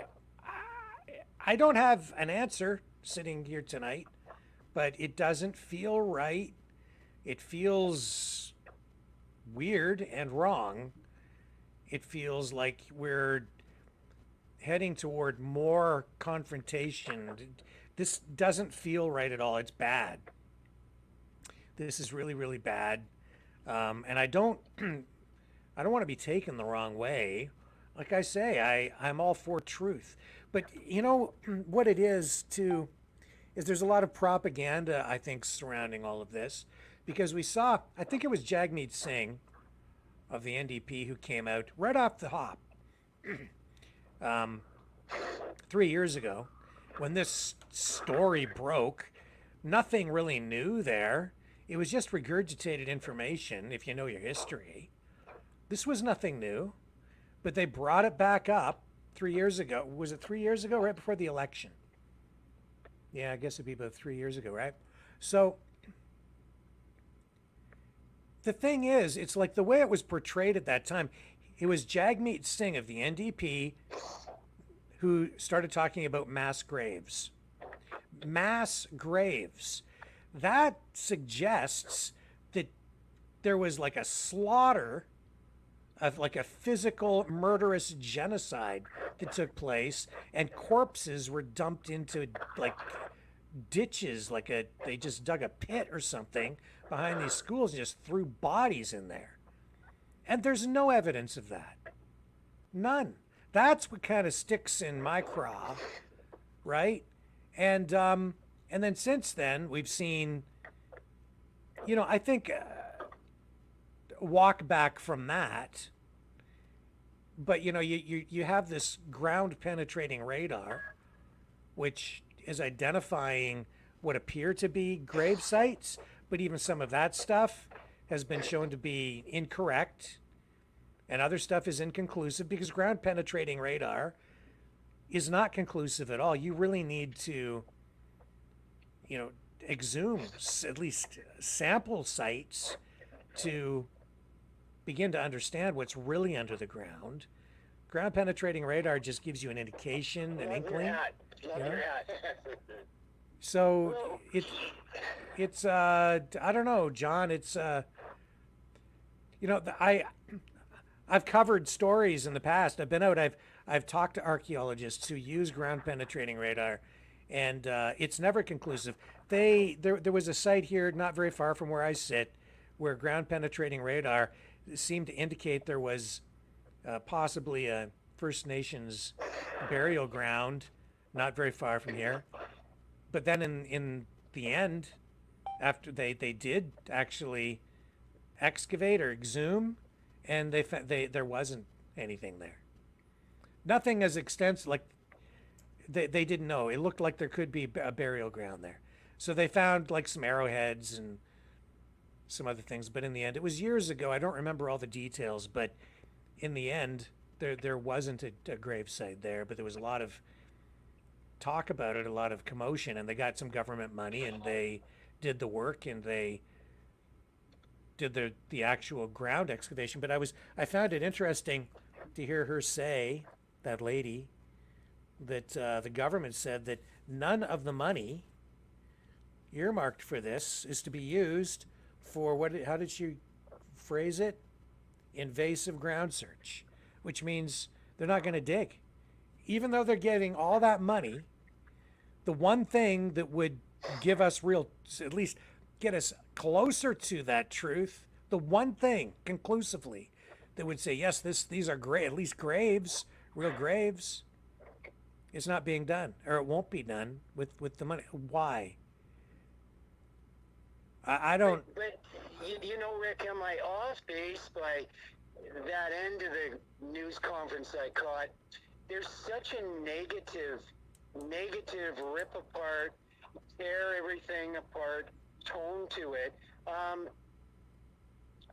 I don't have an answer sitting here tonight, but it doesn't feel right. It feels weird and wrong. It feels like we're heading toward more confrontation. This doesn't feel right at all. It's bad. This is really, really bad. And I don't want to be taken the wrong way. Like I say, I'm all for truth. But you know what it is too, is there's a lot of propaganda, I think, surrounding all of this. Because we saw, I think it was Jagmeet Singh of the NDP who came out right off the hop 3 years ago when this story broke. Nothing really new there. It was just regurgitated information, if you know your history. This was nothing new, but they brought it back up 3 years ago. Was it 3 years ago, right before the election? Yeah, I guess it'd be about 3 years ago, right? So the thing is, it's like the way it was portrayed at that time, it was Jagmeet Singh of the NDP who started talking about mass graves. Mass graves. That suggests that there was like a slaughter of like a physical murderous genocide that took place, and corpses were dumped into like ditches, they just dug a pit or something behind these schools and just threw bodies in there. And there's no evidence of that. None. That's what kind of sticks in my craw, right? And then since then we've seen, I think walk back from that. But you have this ground penetrating radar, which is identifying what appear to be grave sites, but even some of that stuff has been shown to be incorrect, and other stuff is inconclusive because ground penetrating radar is not conclusive at all. You really need to, exhume at least sample sites to begin to understand what's really under the ground. Ground penetrating radar just gives you an indication, an inkling. So it's I don't know, John. It's I've covered stories in the past. I've been out. I've talked to archaeologists who use ground penetrating radar, and it's never conclusive. There was a site here not very far from where I sit, where ground penetrating radar seemed to indicate there was possibly a First Nations burial ground not very far from here. But then in the end, after they did actually excavate or exhume, and there wasn't anything there. Nothing as extensive, like they didn't know. It looked like there could be a burial ground there. So they found like some arrowheads and some other things, but in the end, it was years ago. I don't remember all the details, but in the end, there wasn't a grave site there, but there was a lot of talk about it, a lot of commotion, and they got some government money and they did the work and they did the actual ground excavation. But I found it interesting to hear her say, that lady, that the government said that none of the money earmarked for this is to be used for how did she phrase it? Invasive ground search, which means they're not going to dig. Even though they're getting all that money, the one thing that would give us at least get us closer to that truth, the one thing conclusively that would say, yes, these are great, at least graves, real graves, is not being done, or it won't be done with the money. Why? I don't. But you know, Rick, am I off base by that end of the news conference I caught? There's such a negative rip apart, tear everything apart tone to it.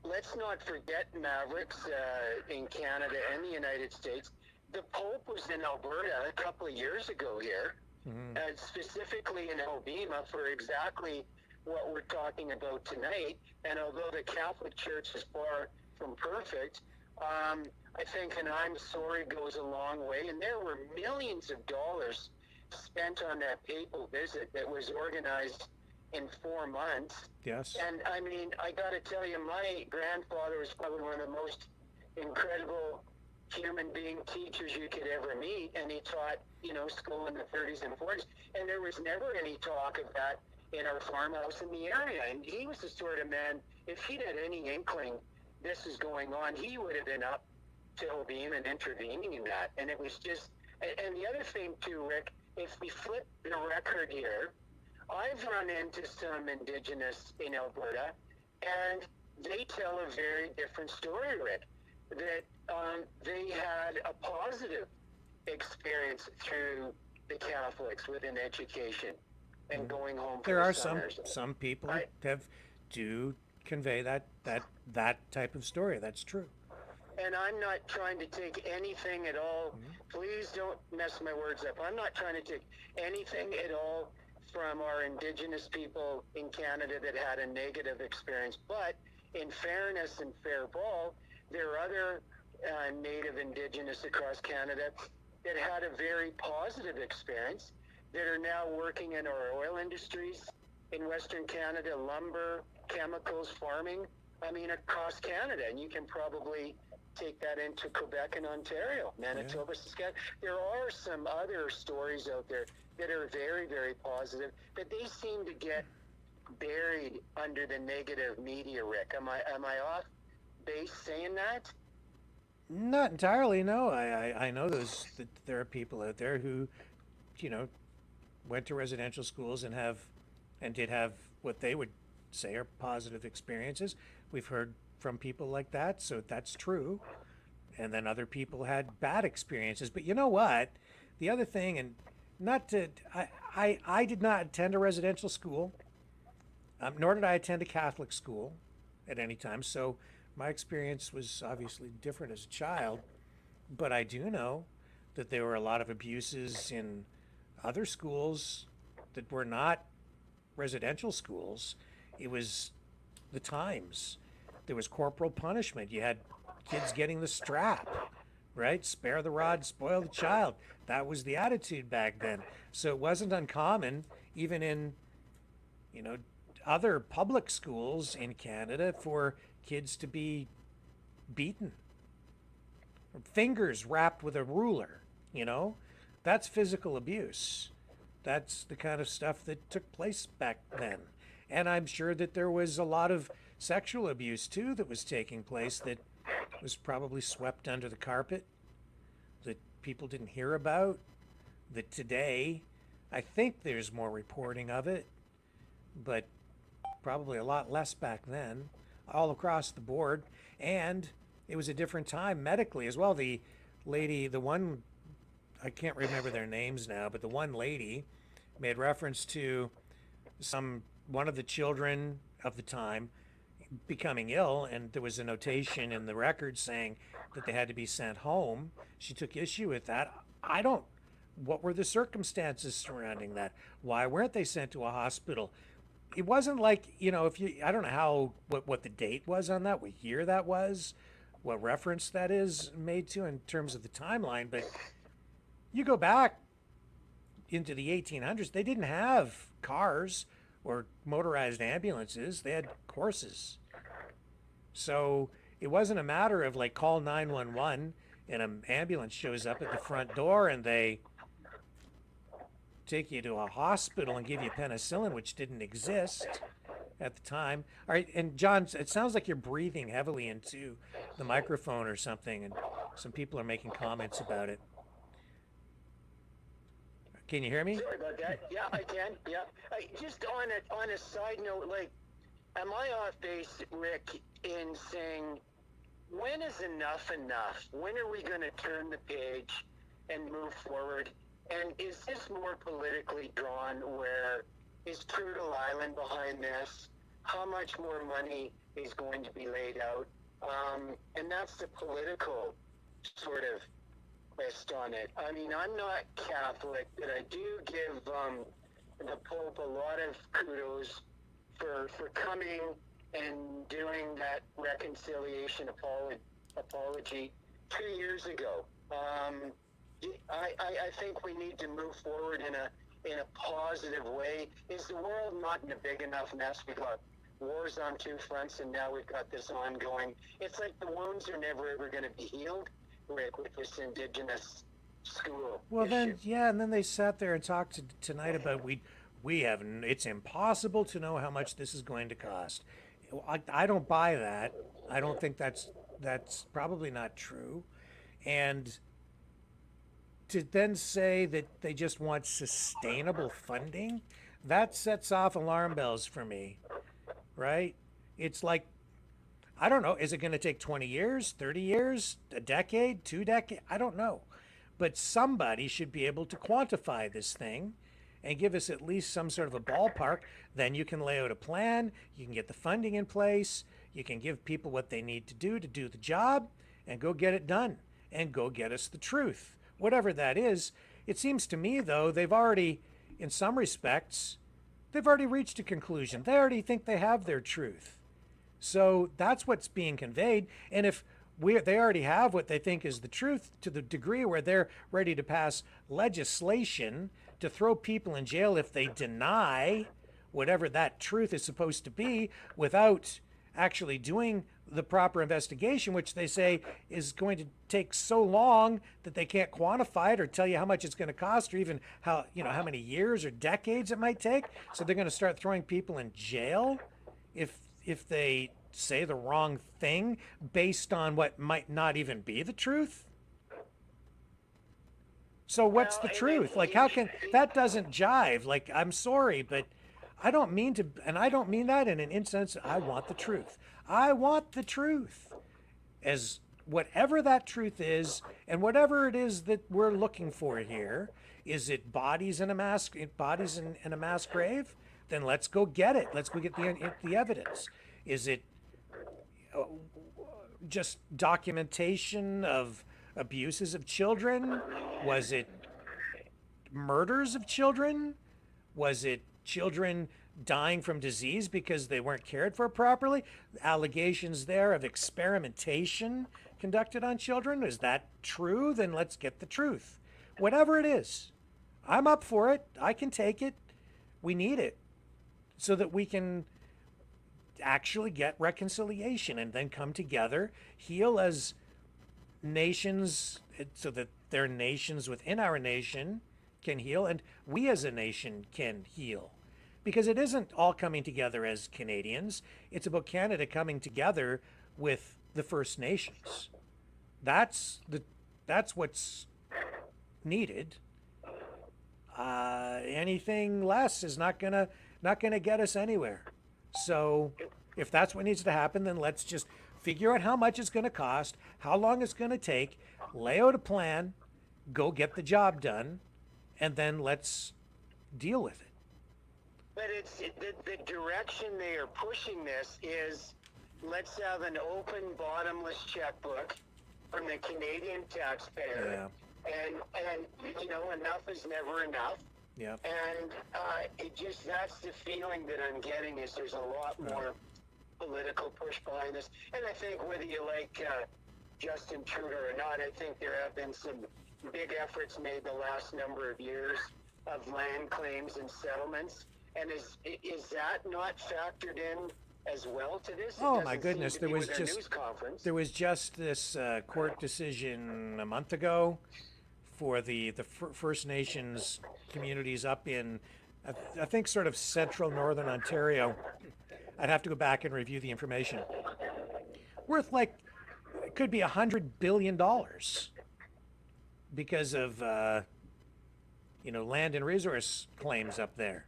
Let's not forget Mavericks in Canada and the United States. The Pope was in Alberta a couple of years ago here, specifically in Hobbema for exactly what we're talking about tonight. And although the Catholic Church is far from perfect, I think an I'm sorry goes a long way. And there were millions of dollars spent on that papal visit that was organized in 4 months. Yes. And I mean, I got to tell you, my grandfather was probably one of the most incredible human being teachers you could ever meet. And he taught, school in the 30s and 40s. And there was never any talk of that in our farmhouse in the area. And he was the sort of man, if he'd had any inkling this is going on, he would have been up to Hobbema and intervening in that. And it was just, and the other thing too, Rick, if we flip the record here, I've run into some Indigenous in Alberta, and they tell a very different story, Rick, that they had a positive experience through the Catholics within education and going home for There the are summers. some people do convey that type of story. That's true. And I'm not trying to take anything at all. Please don't mess my words up. I'm not trying to take anything at all from our Indigenous people in Canada that had a negative experience. But in fairness and fair ball, there are other Native Indigenous across Canada that had a very positive experience that are now working in our oil industries in Western Canada, lumber, chemicals, farming, across Canada. And you can probably take that into Quebec and Ontario, Manitoba, Saskatchewan. There are some other stories out there that are very, very positive, but they seem to get buried under the negative media, Rick. Am I off base saying that? Not entirely, no. I know that there are people out there who, went to residential schools and did have what they would say are positive experiences. We've heard from people like that, so that's true. And then other people had bad experiences. But you know what? The other thing, and I did not attend a residential school, nor did I attend a Catholic school at any time. So my experience was obviously different as a child. But I do know that there were a lot of abuses in other schools that were not residential schools. It was the times. There was corporal punishment. You had kids getting the strap, right? Spare the rod, spoil the child. That was the attitude back then. So it wasn't uncommon, even in, other public schools in Canada, for kids to be beaten. Fingers wrapped with a ruler, That's physical abuse. That's the kind of stuff that took place back then. And I'm sure that there was a lot of sexual abuse, too, that was taking place that was probably swept under the carpet, that people didn't hear about, that today, I think there's more reporting of it, but probably a lot less back then, all across the board. And it was a different time medically as well. The lady, the one, I can't remember their names now, but the one lady made reference to one of the children of the time becoming ill, and there was a notation in the record saying that they had to be sent home. She took issue with that. What were the circumstances surrounding that? Why weren't they sent to a hospital? It wasn't like, I don't know what the date was on that, what year that was, what reference that is made to in terms of the timeline, but you go back into the 1800s, they didn't have cars or motorized ambulances. They had courses. So it wasn't a matter of like call 911 and an ambulance shows up at the front door and they take you to a hospital and give you penicillin, which didn't exist at the time. All right, and John, it sounds like you're breathing heavily into the microphone or something, and some people are making comments about it. Can you hear me? Sorry about that. Yeah, I can. Yeah. Just on a side note, like, am I off base, Rick, in saying when is enough enough? When are we going to turn the page and move forward? And is this more politically drawn? Where is Turtle Island behind this? How much more money is going to be laid out? And that's the political sort of twist on it. I mean, I'm not Catholic, but I do give the Pope a lot of kudos for coming and doing that reconciliation apology 2 years ago. I think we need to move forward in a positive way. Is the world not in a big enough mess? We've got wars on two fronts, and now we've got this ongoing. It's like the wounds are never ever going to be healed, Rick, with this Indigenous school. Well, issue. then, yeah, and then they sat there and talked tonight about it's impossible to know how much this is going to cost. I don't buy that. I don't think that's probably not true. And to then say that they just want sustainable funding, that sets off alarm bells for me, right? It's like, I don't know, is it going to take 20 years, 30 years, a decade, 2 decades? I don't know. But somebody should be able to quantify this thing and give us at least some sort of a ballpark. Then you can lay out a plan, you can get the funding in place, you can give people what they need to do the job, and go get it done, and go get us the truth. Whatever that is. It seems to me, though, they've already, in some respects, they've already reached a conclusion. They already think they have their truth. So that's what's being conveyed. And if they already have what they think is the truth, to the degree where they're ready to pass legislation to throw people in jail if they deny whatever that truth is supposed to be without actually doing the proper investigation, which they say is going to take so long that they can't quantify it or tell you how much it's going to cost, or even how many years or decades it might take. So they're going to start throwing people in jail if they say the wrong thing based on what might not even be the truth. So what's the truth? Like, how can that doesn't jive? Like, I'm sorry, but I don't mean to, and I don't mean that in an instance. I want the truth. I want the truth, as whatever that truth is, and whatever it is that we're looking for here. Is it bodies in a mass grave? Then let's go get it. Let's go get the evidence. Is it just documentation of abuses of children? Was it murders of children? Was it children dying from disease because they weren't cared for properly? Allegations there of experimentation conducted on children. Is that true? Then let's get the truth. Whatever it is, I'm up for it. I can take it. We need it so that we can actually get reconciliation and then come together, heal as nations, so that their nations within our nation can heal, and we as a nation can heal. Because it isn't all coming together as Canadians. It's about Canada coming together with the First Nations. That's what's needed. Anything less is not gonna get us anywhere. So if that's what needs to happen, then let's just figure out how much it's going to cost, how long it's going to take, lay out a plan, go get the job done, and then let's deal with it. But it's the direction they are pushing this is, let's have an open, bottomless checkbook from the Canadian taxpayer, and enough is never enough. Yeah. And that's the feeling that I'm getting, is there's a lot more political push behind this. And I think whether you like Justin Trudeau or not, I think there have been some big efforts made the last number of years of land claims and settlements. And is that not factored in as well to this? It Oh my doesn't seem goodness, to there be was with their just news conference. there was just this court decision a month ago for the First Nations communities up in I think sort of central northern Ontario. I'd have to go back and review the information. Worth like it could be $100 billion because of land and resource claims up there.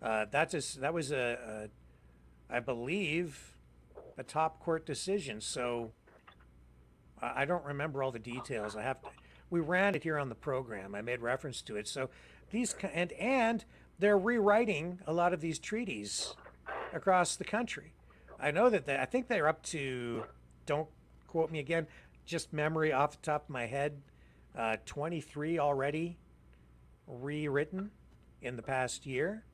That was I believe a top court decision. So I don't remember all the details. We ran it here on the program. I made reference to it. So and they're rewriting a lot of these treaties across the country. I know that I think they're up to, don't quote me again, just memory off the top of my head, 23 already rewritten in the past year.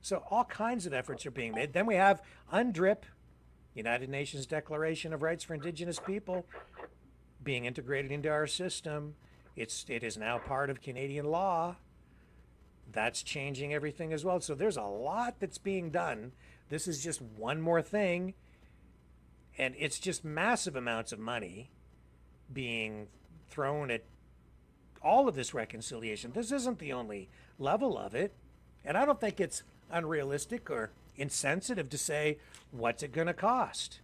So all kinds of efforts are being made. Then we have UNDRIP, United Nations Declaration of Rights for Indigenous People, being integrated into our system. It is now part of Canadian law. That's changing everything as well. So there's a lot that's being done. This is just one more thing. And it's just massive amounts of money being thrown at all of this reconciliation. This isn't the only level of it. And I don't think it's unrealistic or insensitive to say, what's it going to cost?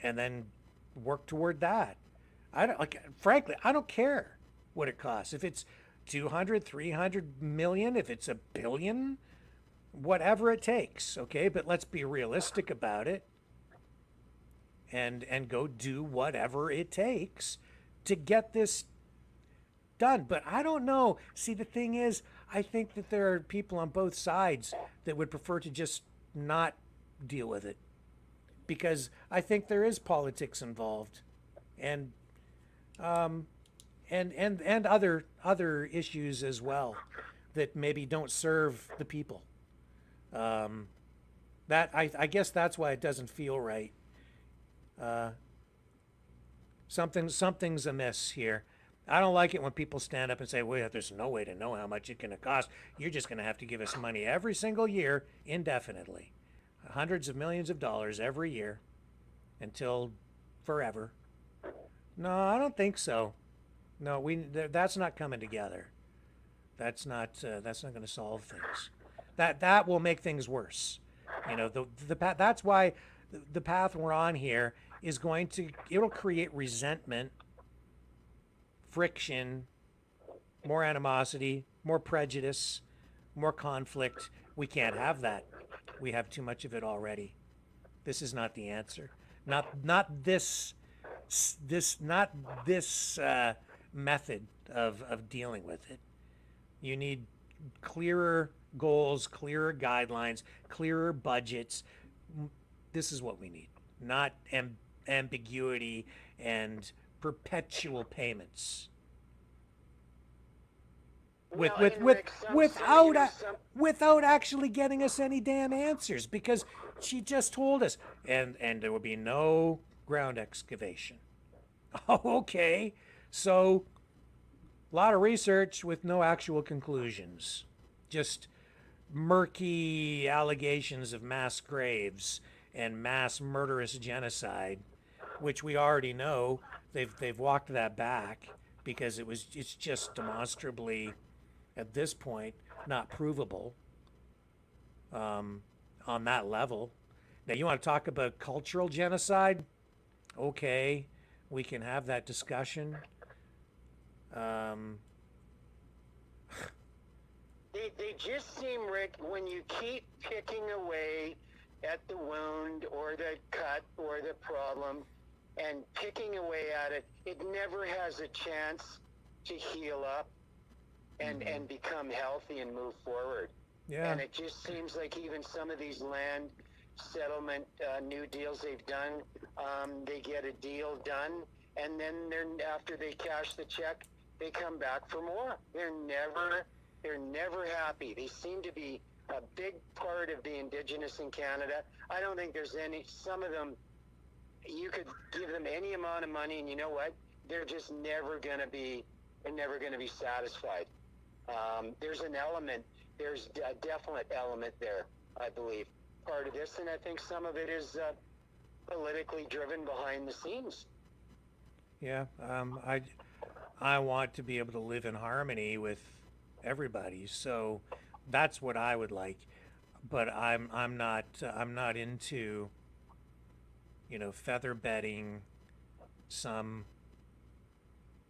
And then work toward that. Frankly, I don't care what it costs. If it's 200, 300 million, if it's $1 billion, whatever it takes, okay? But let's be realistic about it and go do whatever it takes to get this done. But I don't know. See, the thing is, I think that there are people on both sides that would prefer to just not deal with it, because I think there is politics involved, and other issues as well that maybe don't serve the people. I guess that's why it doesn't feel right. Something's amiss here. I don't like it when people stand up and say, well, there's no way to know how much it's going to cost. You're just going to have to give us money every single year indefinitely. Hundreds of millions of dollars every year until forever. No, I don't think so. No, that's not coming together. That's not going to solve things. That will make things worse. That's why the path we're on here is it'll create resentment, friction, more animosity, more prejudice, more conflict. We can't have that. We have too much of it already. This is not the answer. Not this method of dealing with it. You need clearer goals, clearer guidelines, clearer budgets. This is what we need, not ambiguity and perpetual payments. Without actually getting us any damn answers, because she just told us, and there will be no ground excavation. Okay, so a lot of research with no actual conclusions, just murky allegations of mass graves and mass murderous genocide, which we already know they've walked that back because it's just demonstrably at this point not provable on that level. Now you want to talk about cultural genocide? Okay, we can have that discussion. They just seem, Rick, when you keep picking away at the wound or the cut or the problem and picking away at it, it never has a chance to heal up and become healthy and move forward. Yeah. And it just seems like even some of these land settlement new deals they've done, they get a deal done, and then after they cash the check, they come back for more. They're never happy. They seem to be a big part of the Indigenous in Canada. I don't think there's some of them, you could give them any amount of money, and you know what? They're just never going to be satisfied. There's an element there's a definite element there, I believe, part of this, and I think some of it is politically driven behind the scenes. Yeah, I want to be able to live in harmony with everybody, so that's what I would like. But I'm not into, feather bedding some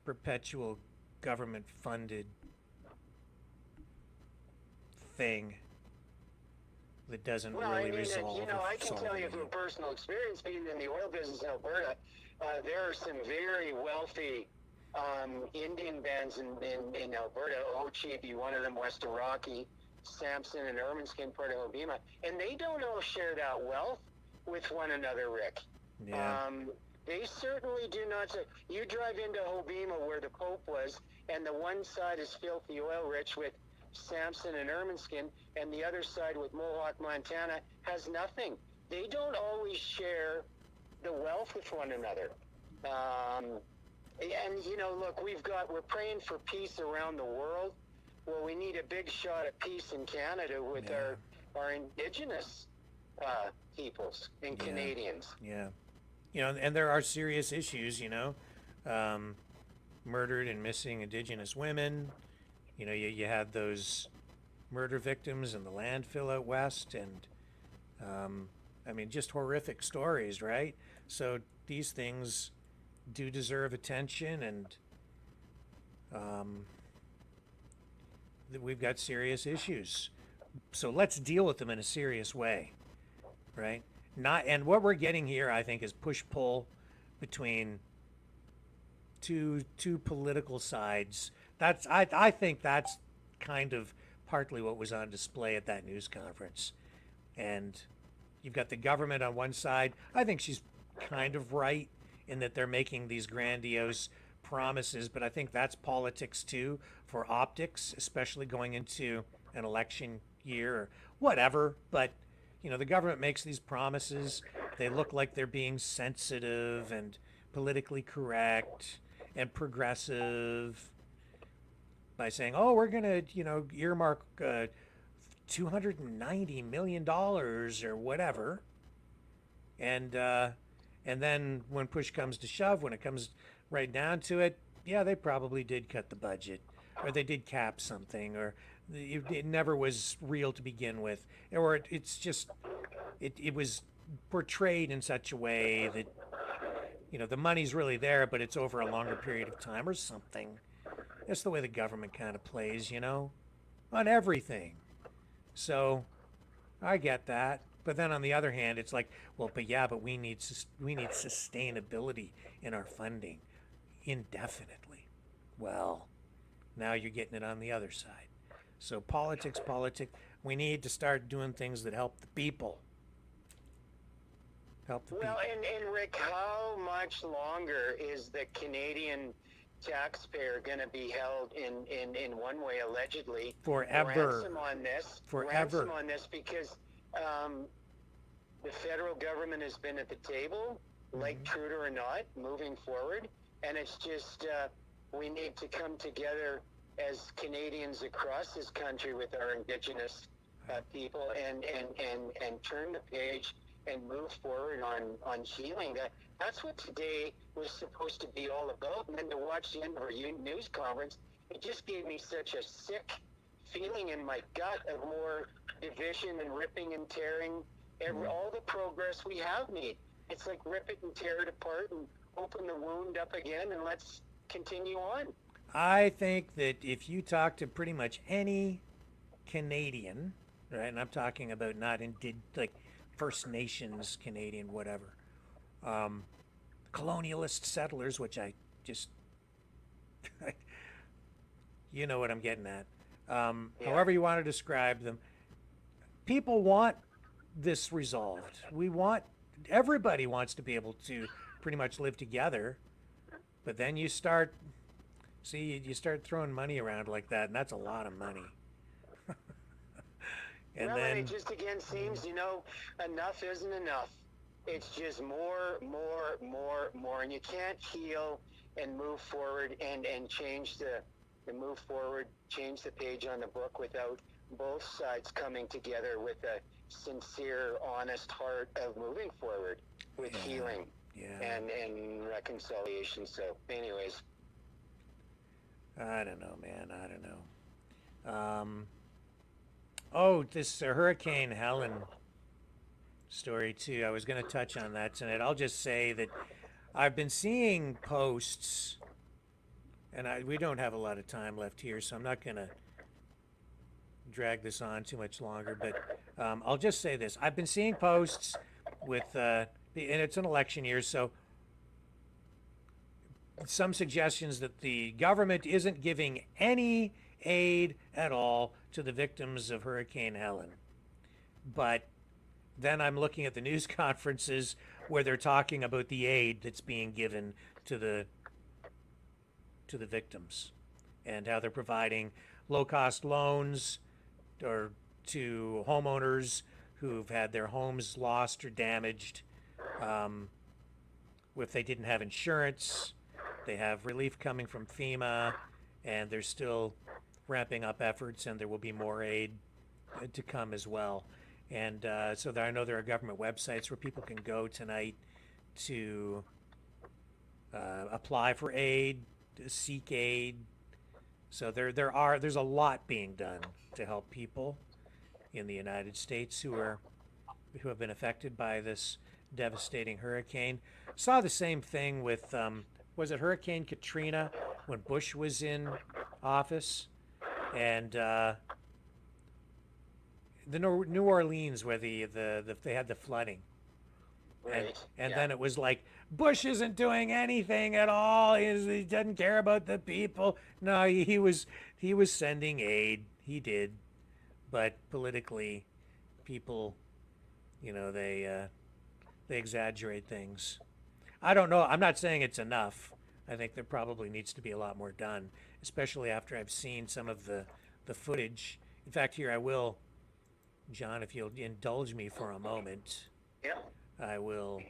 perpetual government funded thing that doesn't really resolve. I can tell you from personal experience, being in the oil business in Alberta, there are some very wealthy Indian bands in Alberta. Ochi be one of them, Western Rocky, Samson and Ermineskin, part of Hobima, and they don't all share that wealth with one another, Rick. Yeah. They certainly do not. You drive into Hobima where the Pope was, and the one side is filthy oil rich with Samson and Ermineskin, and the other side with Mohawk, Montana, has nothing. They don't always share the wealth with one another. And look, we're praying for peace around the world. Well, we need a big shot at peace in Canada with our Indigenous peoples and Canadians. Yeah. And there are serious issues, murdered and missing Indigenous women. You had those murder victims in the landfill out west, and just horrific stories, right? So these things do deserve attention, and we've got serious issues. So let's deal with them in a serious way, right? And what we're getting here, I think, is push-pull between two political sides. I think that's kind of partly what was on display at that news conference. And you've got the government on one side. I think she's kind of right in that they're making these grandiose promises, but I think that's politics too, for optics, especially going into an election year or whatever. But the government makes these promises. They look like they're being sensitive and politically correct and progressive by saying, "Oh, we're gonna, earmark $290 million or whatever," and then when push comes to shove, when it comes right down to it, yeah, they probably did cut the budget, or they did cap something, or it never was real to begin with, or it's just it was portrayed in such a way that the money's really there, but it's over a longer period of time or something. That's the way the government kind of plays, on everything. So I get that. But then on the other hand, it's like, well, but we need sustainability in our funding indefinitely. Well, now you're getting it on the other side. So politics. We need to start doing things that help the people. Well, and Rick, how much longer is the Canadian taxpayer going to be held in one way, allegedly, forever? Ransom on this, because the federal government has been at the table, like Trudeau or not, moving forward, and it's just we need to come together as Canadians across this country with our Indigenous people and turn the page and move forward on healing. That's what today was supposed to be all about. And then to watch the end of our news conference, it just gave me such a sick feeling in my gut of more division and ripping and tearing all the progress we have made. It's like rip it and tear it apart and open the wound up again, and let's continue on. I think that if you talk to pretty much any Canadian, right, and I'm talking about not like First Nations Canadian, whatever, colonialist settlers, which I just, you know what I'm getting at. However you want to describe them, people want this resolved. Everybody wants to be able to pretty much live together, but then you start throwing money around like that, and that's a lot of money. And it just again seems, enough isn't enough. It's just more, and you can't heal and move forward and change change the page on the book without both sides coming together with a sincere, honest heart of moving forward with healing and reconciliation. So, anyways. I don't know, man. I don't know. Oh, this Hurricane Helene story, too. I was going to touch on that tonight. I'll just say that I've been seeing posts, and we don't have a lot of time left here, so I'm not going to drag this on too much longer, but I'll just say this. I've been seeing posts with, and it's an election year, so some suggestions that the government isn't giving any aid at all to the victims of Hurricane Helene. But then I'm looking at the news conferences where they're talking about the aid that's being given to the victims and how they're providing low-cost loans or to homeowners who've had their homes lost or damaged. If they didn't have insurance, they have relief coming from FEMA, and they're still ramping up efforts, and there will be more aid to come as well. And so I know there are government websites where people can go tonight to apply for aid, to seek aid. So there's a lot being done to help people in the United States who have been affected by this devastating hurricane. Saw the same thing with was it Hurricane Katrina when Bush was in office, and the New Orleans where they had the flooding. Right. And then it was like, Bush isn't doing anything at all. He doesn't care about the people. No, he was sending aid. He did. But politically, people, they exaggerate things. I don't know. I'm not saying it's enough. I think there probably needs to be a lot more done, especially after I've seen some of the footage. In fact, here I will, John, if you'll indulge me for a moment. Yeah. I will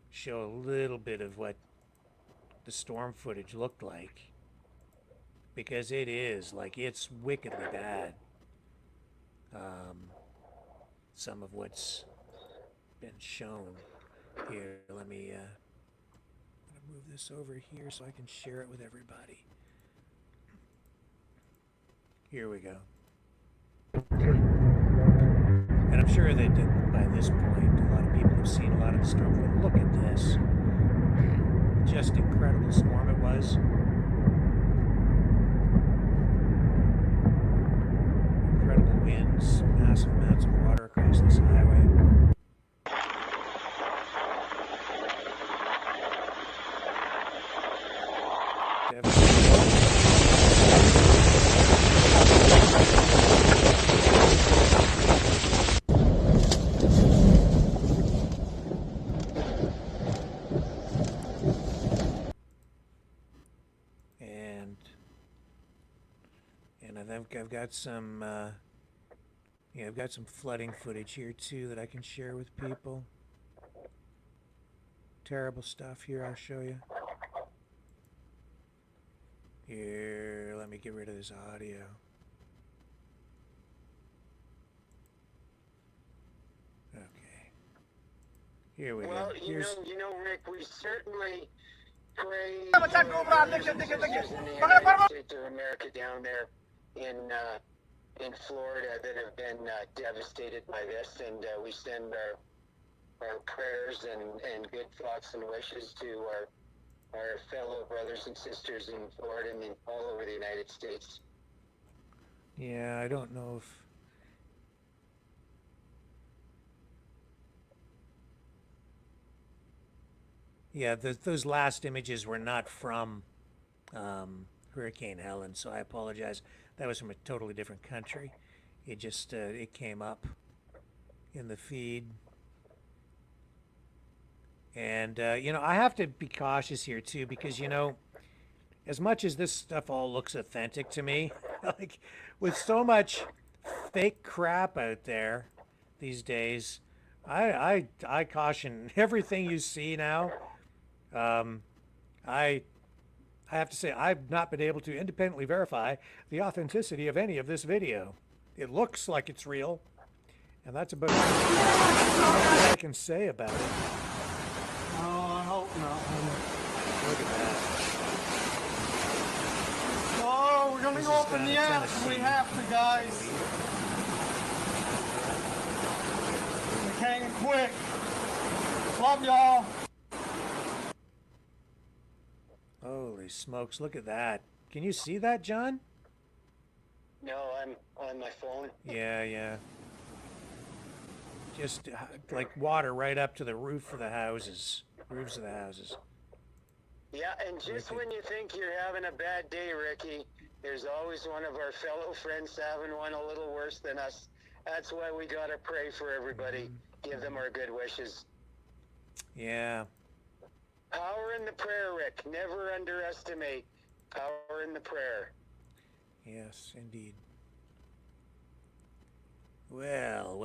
show a little bit of what the storm footage looked like, because it's wickedly bad. Some of what's been shown here. Let me move this over here so I can share it with everybody. Here we go. And I'm sure that by this point, a lot of people have seen a lot of the storm. But look at this. Just incredible storm it was. Incredible winds, massive amounts of water across this highway. I've got some, I've got some flooding footage here too that I can share with people. Terrible stuff here. I'll show you. Here, let me get rid of this audio. Okay. Here we go. Well, you know, Rick, we certainly pray for the United States of America down there in Florida that have been devastated by this, and we send our prayers and good thoughts and wishes to our fellow brothers and sisters in Florida and all over the United States. Yeah, I don't know if... Yeah, those last images were not from Hurricane Helene, so I apologize. That was from a totally different country. It just, it came up in the feed. And, I have to be cautious here, too, because, as much as this stuff all looks authentic to me, like, with so much fake crap out there these days, I caution everything you see now. I have to say, I've not been able to independently verify the authenticity of any of this video. It looks like it's real, and that's about all I can say about it. Oh, I hope not. Look at that. Oh, we're gonna This go is up in down the in attic. We Tennessee. have to, guys. We came quick. Love y'all. Holy smokes, look at that. Can you see that, John? No, I'm on my phone. Yeah. Just like water right up to the roof of the houses. Roofs of the houses. Yeah, and just when you think you're having a bad day, Ricky, there's always one of our fellow friends having one a little worse than us. That's why we gotta pray for everybody. Give them our good wishes. Yeah. Power in the prayer, Rick. Never underestimate power in the prayer. Yes, indeed. Well.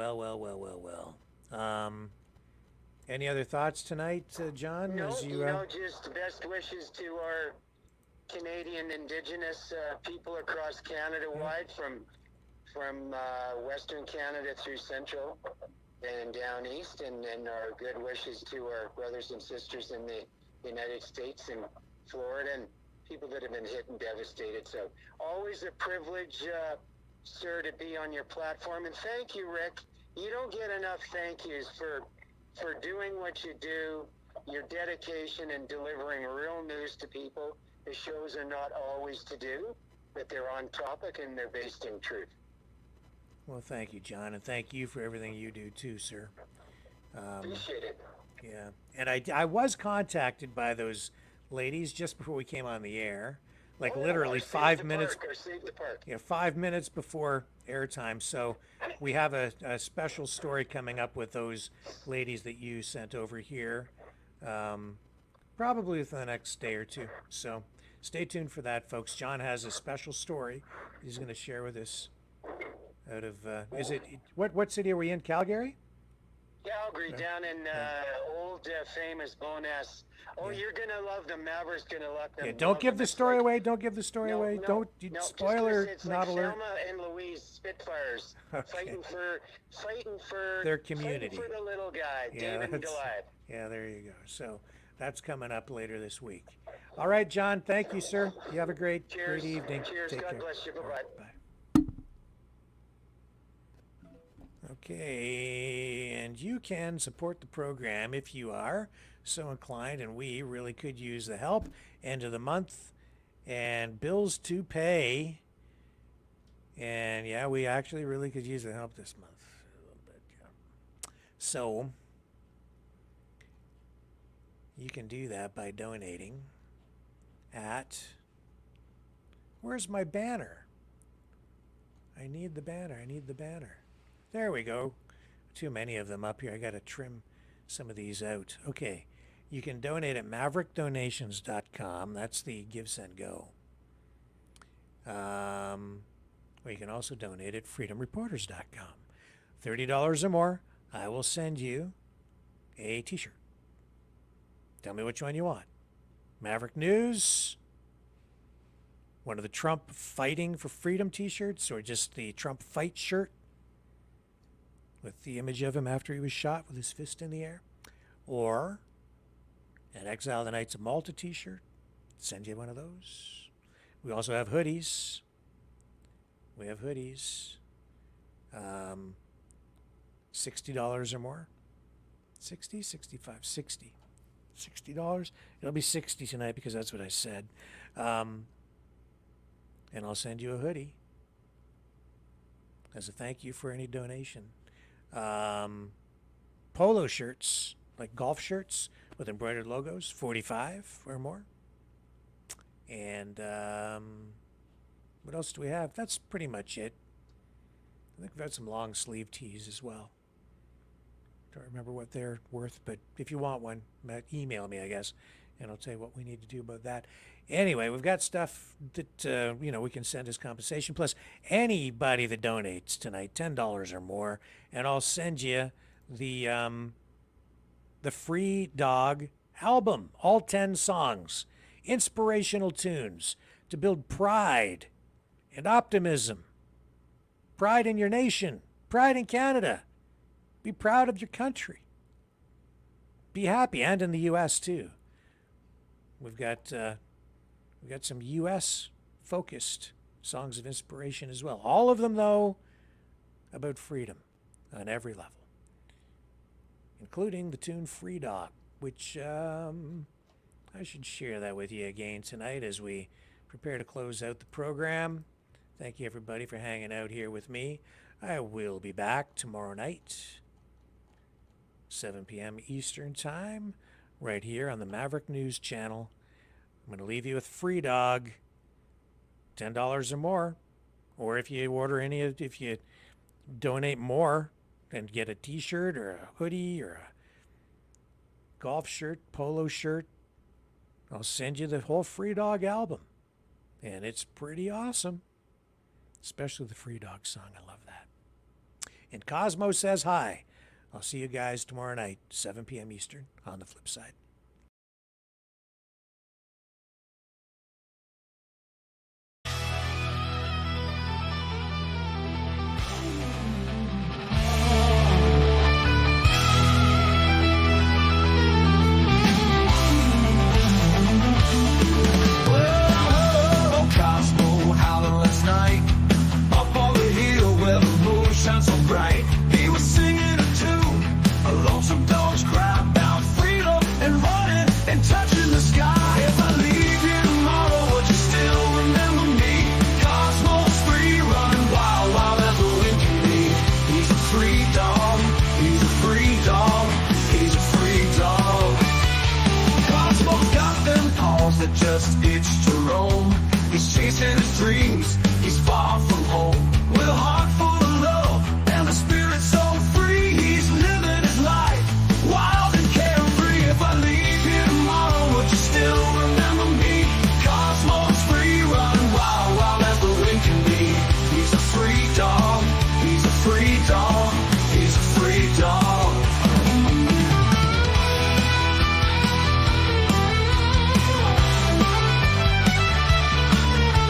Any other thoughts tonight, John? No, As just best wishes to our Canadian Indigenous people across Canada wide, from Western Canada through Central and down East, and our good wishes to our brothers and sisters in the United States and Florida and people that have been hit and devastated. So always a privilege, sir, to be on your platform. And thank you, Rick. You don't get enough thank yous for doing what you do, your dedication and delivering real news to people. The shows are not always to do, but they're on topic and they're based in truth. Well, thank you, John, and thank you for everything you do too, sir. Appreciate it. Yeah, and I was contacted by those ladies just before we came on the air, like literally 5 minutes. Save the park. Yeah, 5 minutes before airtime. So we have a special story coming up with those ladies that you sent over here, probably within the next day or two. So stay tuned for that, folks. John has a special story he's going to share with us. Out of what city are we in? Calgary? Calgary, down in old famous Bowness. Oh, you're gonna love them. Maverick's gonna love them. Yeah, don't give the story away. Don't give the story away. Don't spoiler. It's not like alert. Thelma and Louise Spitfires, fighting for Their community. fighting for the little guy, David and Goliath. Yeah, there you go. So that's coming up later this week. All right, John. Thank you, sir. You have a great evening. Cheers. Take God care. bless you. Bye-bye. Bye. Okay, and you can support the program if you are so inclined, and we really could use the help. End of the month and bills to pay. And yeah, we actually really could use the help this month a little bit. Yeah. So you can do that by donating at, where's my banner? I need the banner. There we go. Too many of them up here. I got to trim some of these out. Okay. You can donate at maverickdonations.com. That's the Give, Send, Go. Or you can also donate at freedomreporters.com. $30 or more, I will send you a t-shirt. Tell me which one you want. Maverick News, one of the Trump Fighting for Freedom t-shirts, or just the Trump Fight shirt with the image of him after he was shot with his fist in the air, or an Exile the Knights of Malta t-shirt. Send you one of those. We also have hoodies. $60 or more. 60, 65, 60. $60. It'll be 60 tonight because that's what I said. And I'll send you a hoodie as a thank you for any donation. Polo shirts, like golf shirts with embroidered logos, 45 or more. And what else do we have? That's pretty much it. I think we've got some long sleeve tees as well. Don't remember what they're worth, but if you want one, email me, I guess, and I'll tell you what we need to do about that. Anyway, we've got stuff that we can send as compensation. Plus, anybody that donates tonight, $10 or more, and I'll send you the Free Dog album, all 10 songs, inspirational tunes to build pride and optimism Pride in your nation. Pride in Canada. Be proud of your country. Be happy, and in the U.S. too. We've got some U.S.-focused songs of inspiration as well. All of them, though, about freedom on every level, including the tune Free Dog, which I should share that with you again tonight as we prepare to close out the program. Thank you, everybody, for hanging out here with me. I will be back tomorrow night, 7 p.m. Eastern Time, right here on the Maverick News Channel. I'm going to leave you with Free Dog, $10 or more. Or if you donate more and get a t-shirt or a hoodie or a golf shirt, polo shirt, I'll send you the whole Free Dog album. And it's pretty awesome. Especially the Free Dog song. I love that. And Cosmo says hi. I'll see you guys tomorrow night, 7 p.m. Eastern, on the flip side. Shines so bright. He was singing a tune, a lonesome dog's cry about freedom and running and touching the sky. If I leave here tomorrow, would you still remember me? Cosmos free, running wild, wild as the wind can be. He's a free dog, he's a free dog, he's a free dog. Cosmos got them paws that just itch to roam. He's chasing his dreams, he's far from home. With a heart full of love and a spirit so free, he's living his life wild and carefree. If I leave here tomorrow, would you still remember me? Cosmos free, running wild, wild as the wind can be. He's a free dog, he's a free dog, he's a free dog.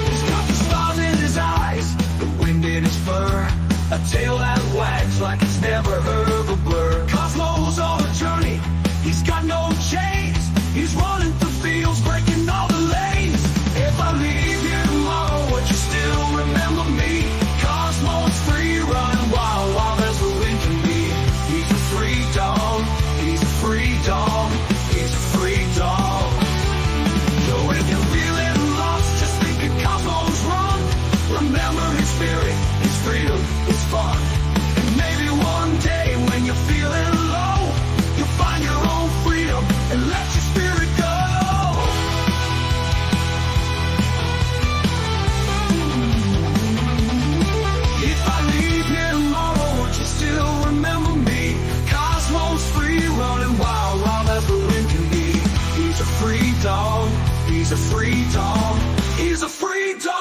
He's got the stars in his eyes, the wind in his fur, a tail that wags like it's never heard of a blur. Cosmos on a journey, he's got no chains. He's running through fields, breaking all the lanes. If I leave here tomorrow, would you still remember me? Cosmos free, running wild, wild as the wind can be. He's a free dog, he's a free dog, he's a free dog. So if you're feeling lost, just think of Cosmos run. Remember his spirit, his freedom, his fun. And maybe one day when you're feeling low, you'll find your own freedom and let your spirit go. If I leave here tomorrow, would you still remember me? Cosmos free, running wild, wild as the wind can be. He's a free dog, he's a free dog, he's a free dog.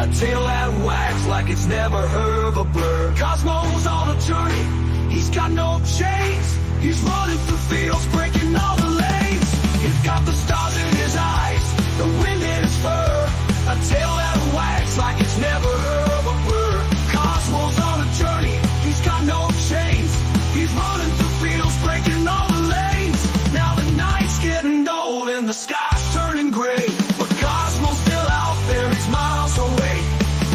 A tail that wags like it's never heard of a blur. Cosmos on a journey, he's got no chains. He's running through fields, breaking all the lanes. He's got the stars in his eyes, the wind in his fur. A tail that wags like it's never heard of a blur. Cosmos on a journey, he's got no chains. He's running through fields, breaking all the lanes. Now the night's getting old and the sky's turning gray, but Cosmos still out there, he's miles away.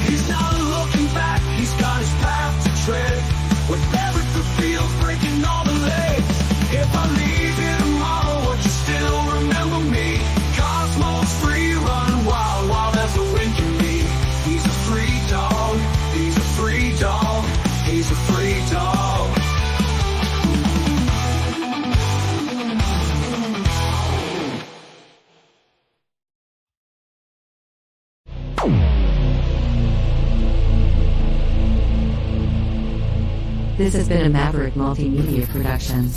He's not looking back, he's got his path to tread. With Maverick the field breaking all the legs. If I leave here tomorrow, would you still remember me? Cosmos free, running wild, wild as the wind can be. He's a free dog, he's a free dog, he's a free dog. This has been a Maverick Multimedia production.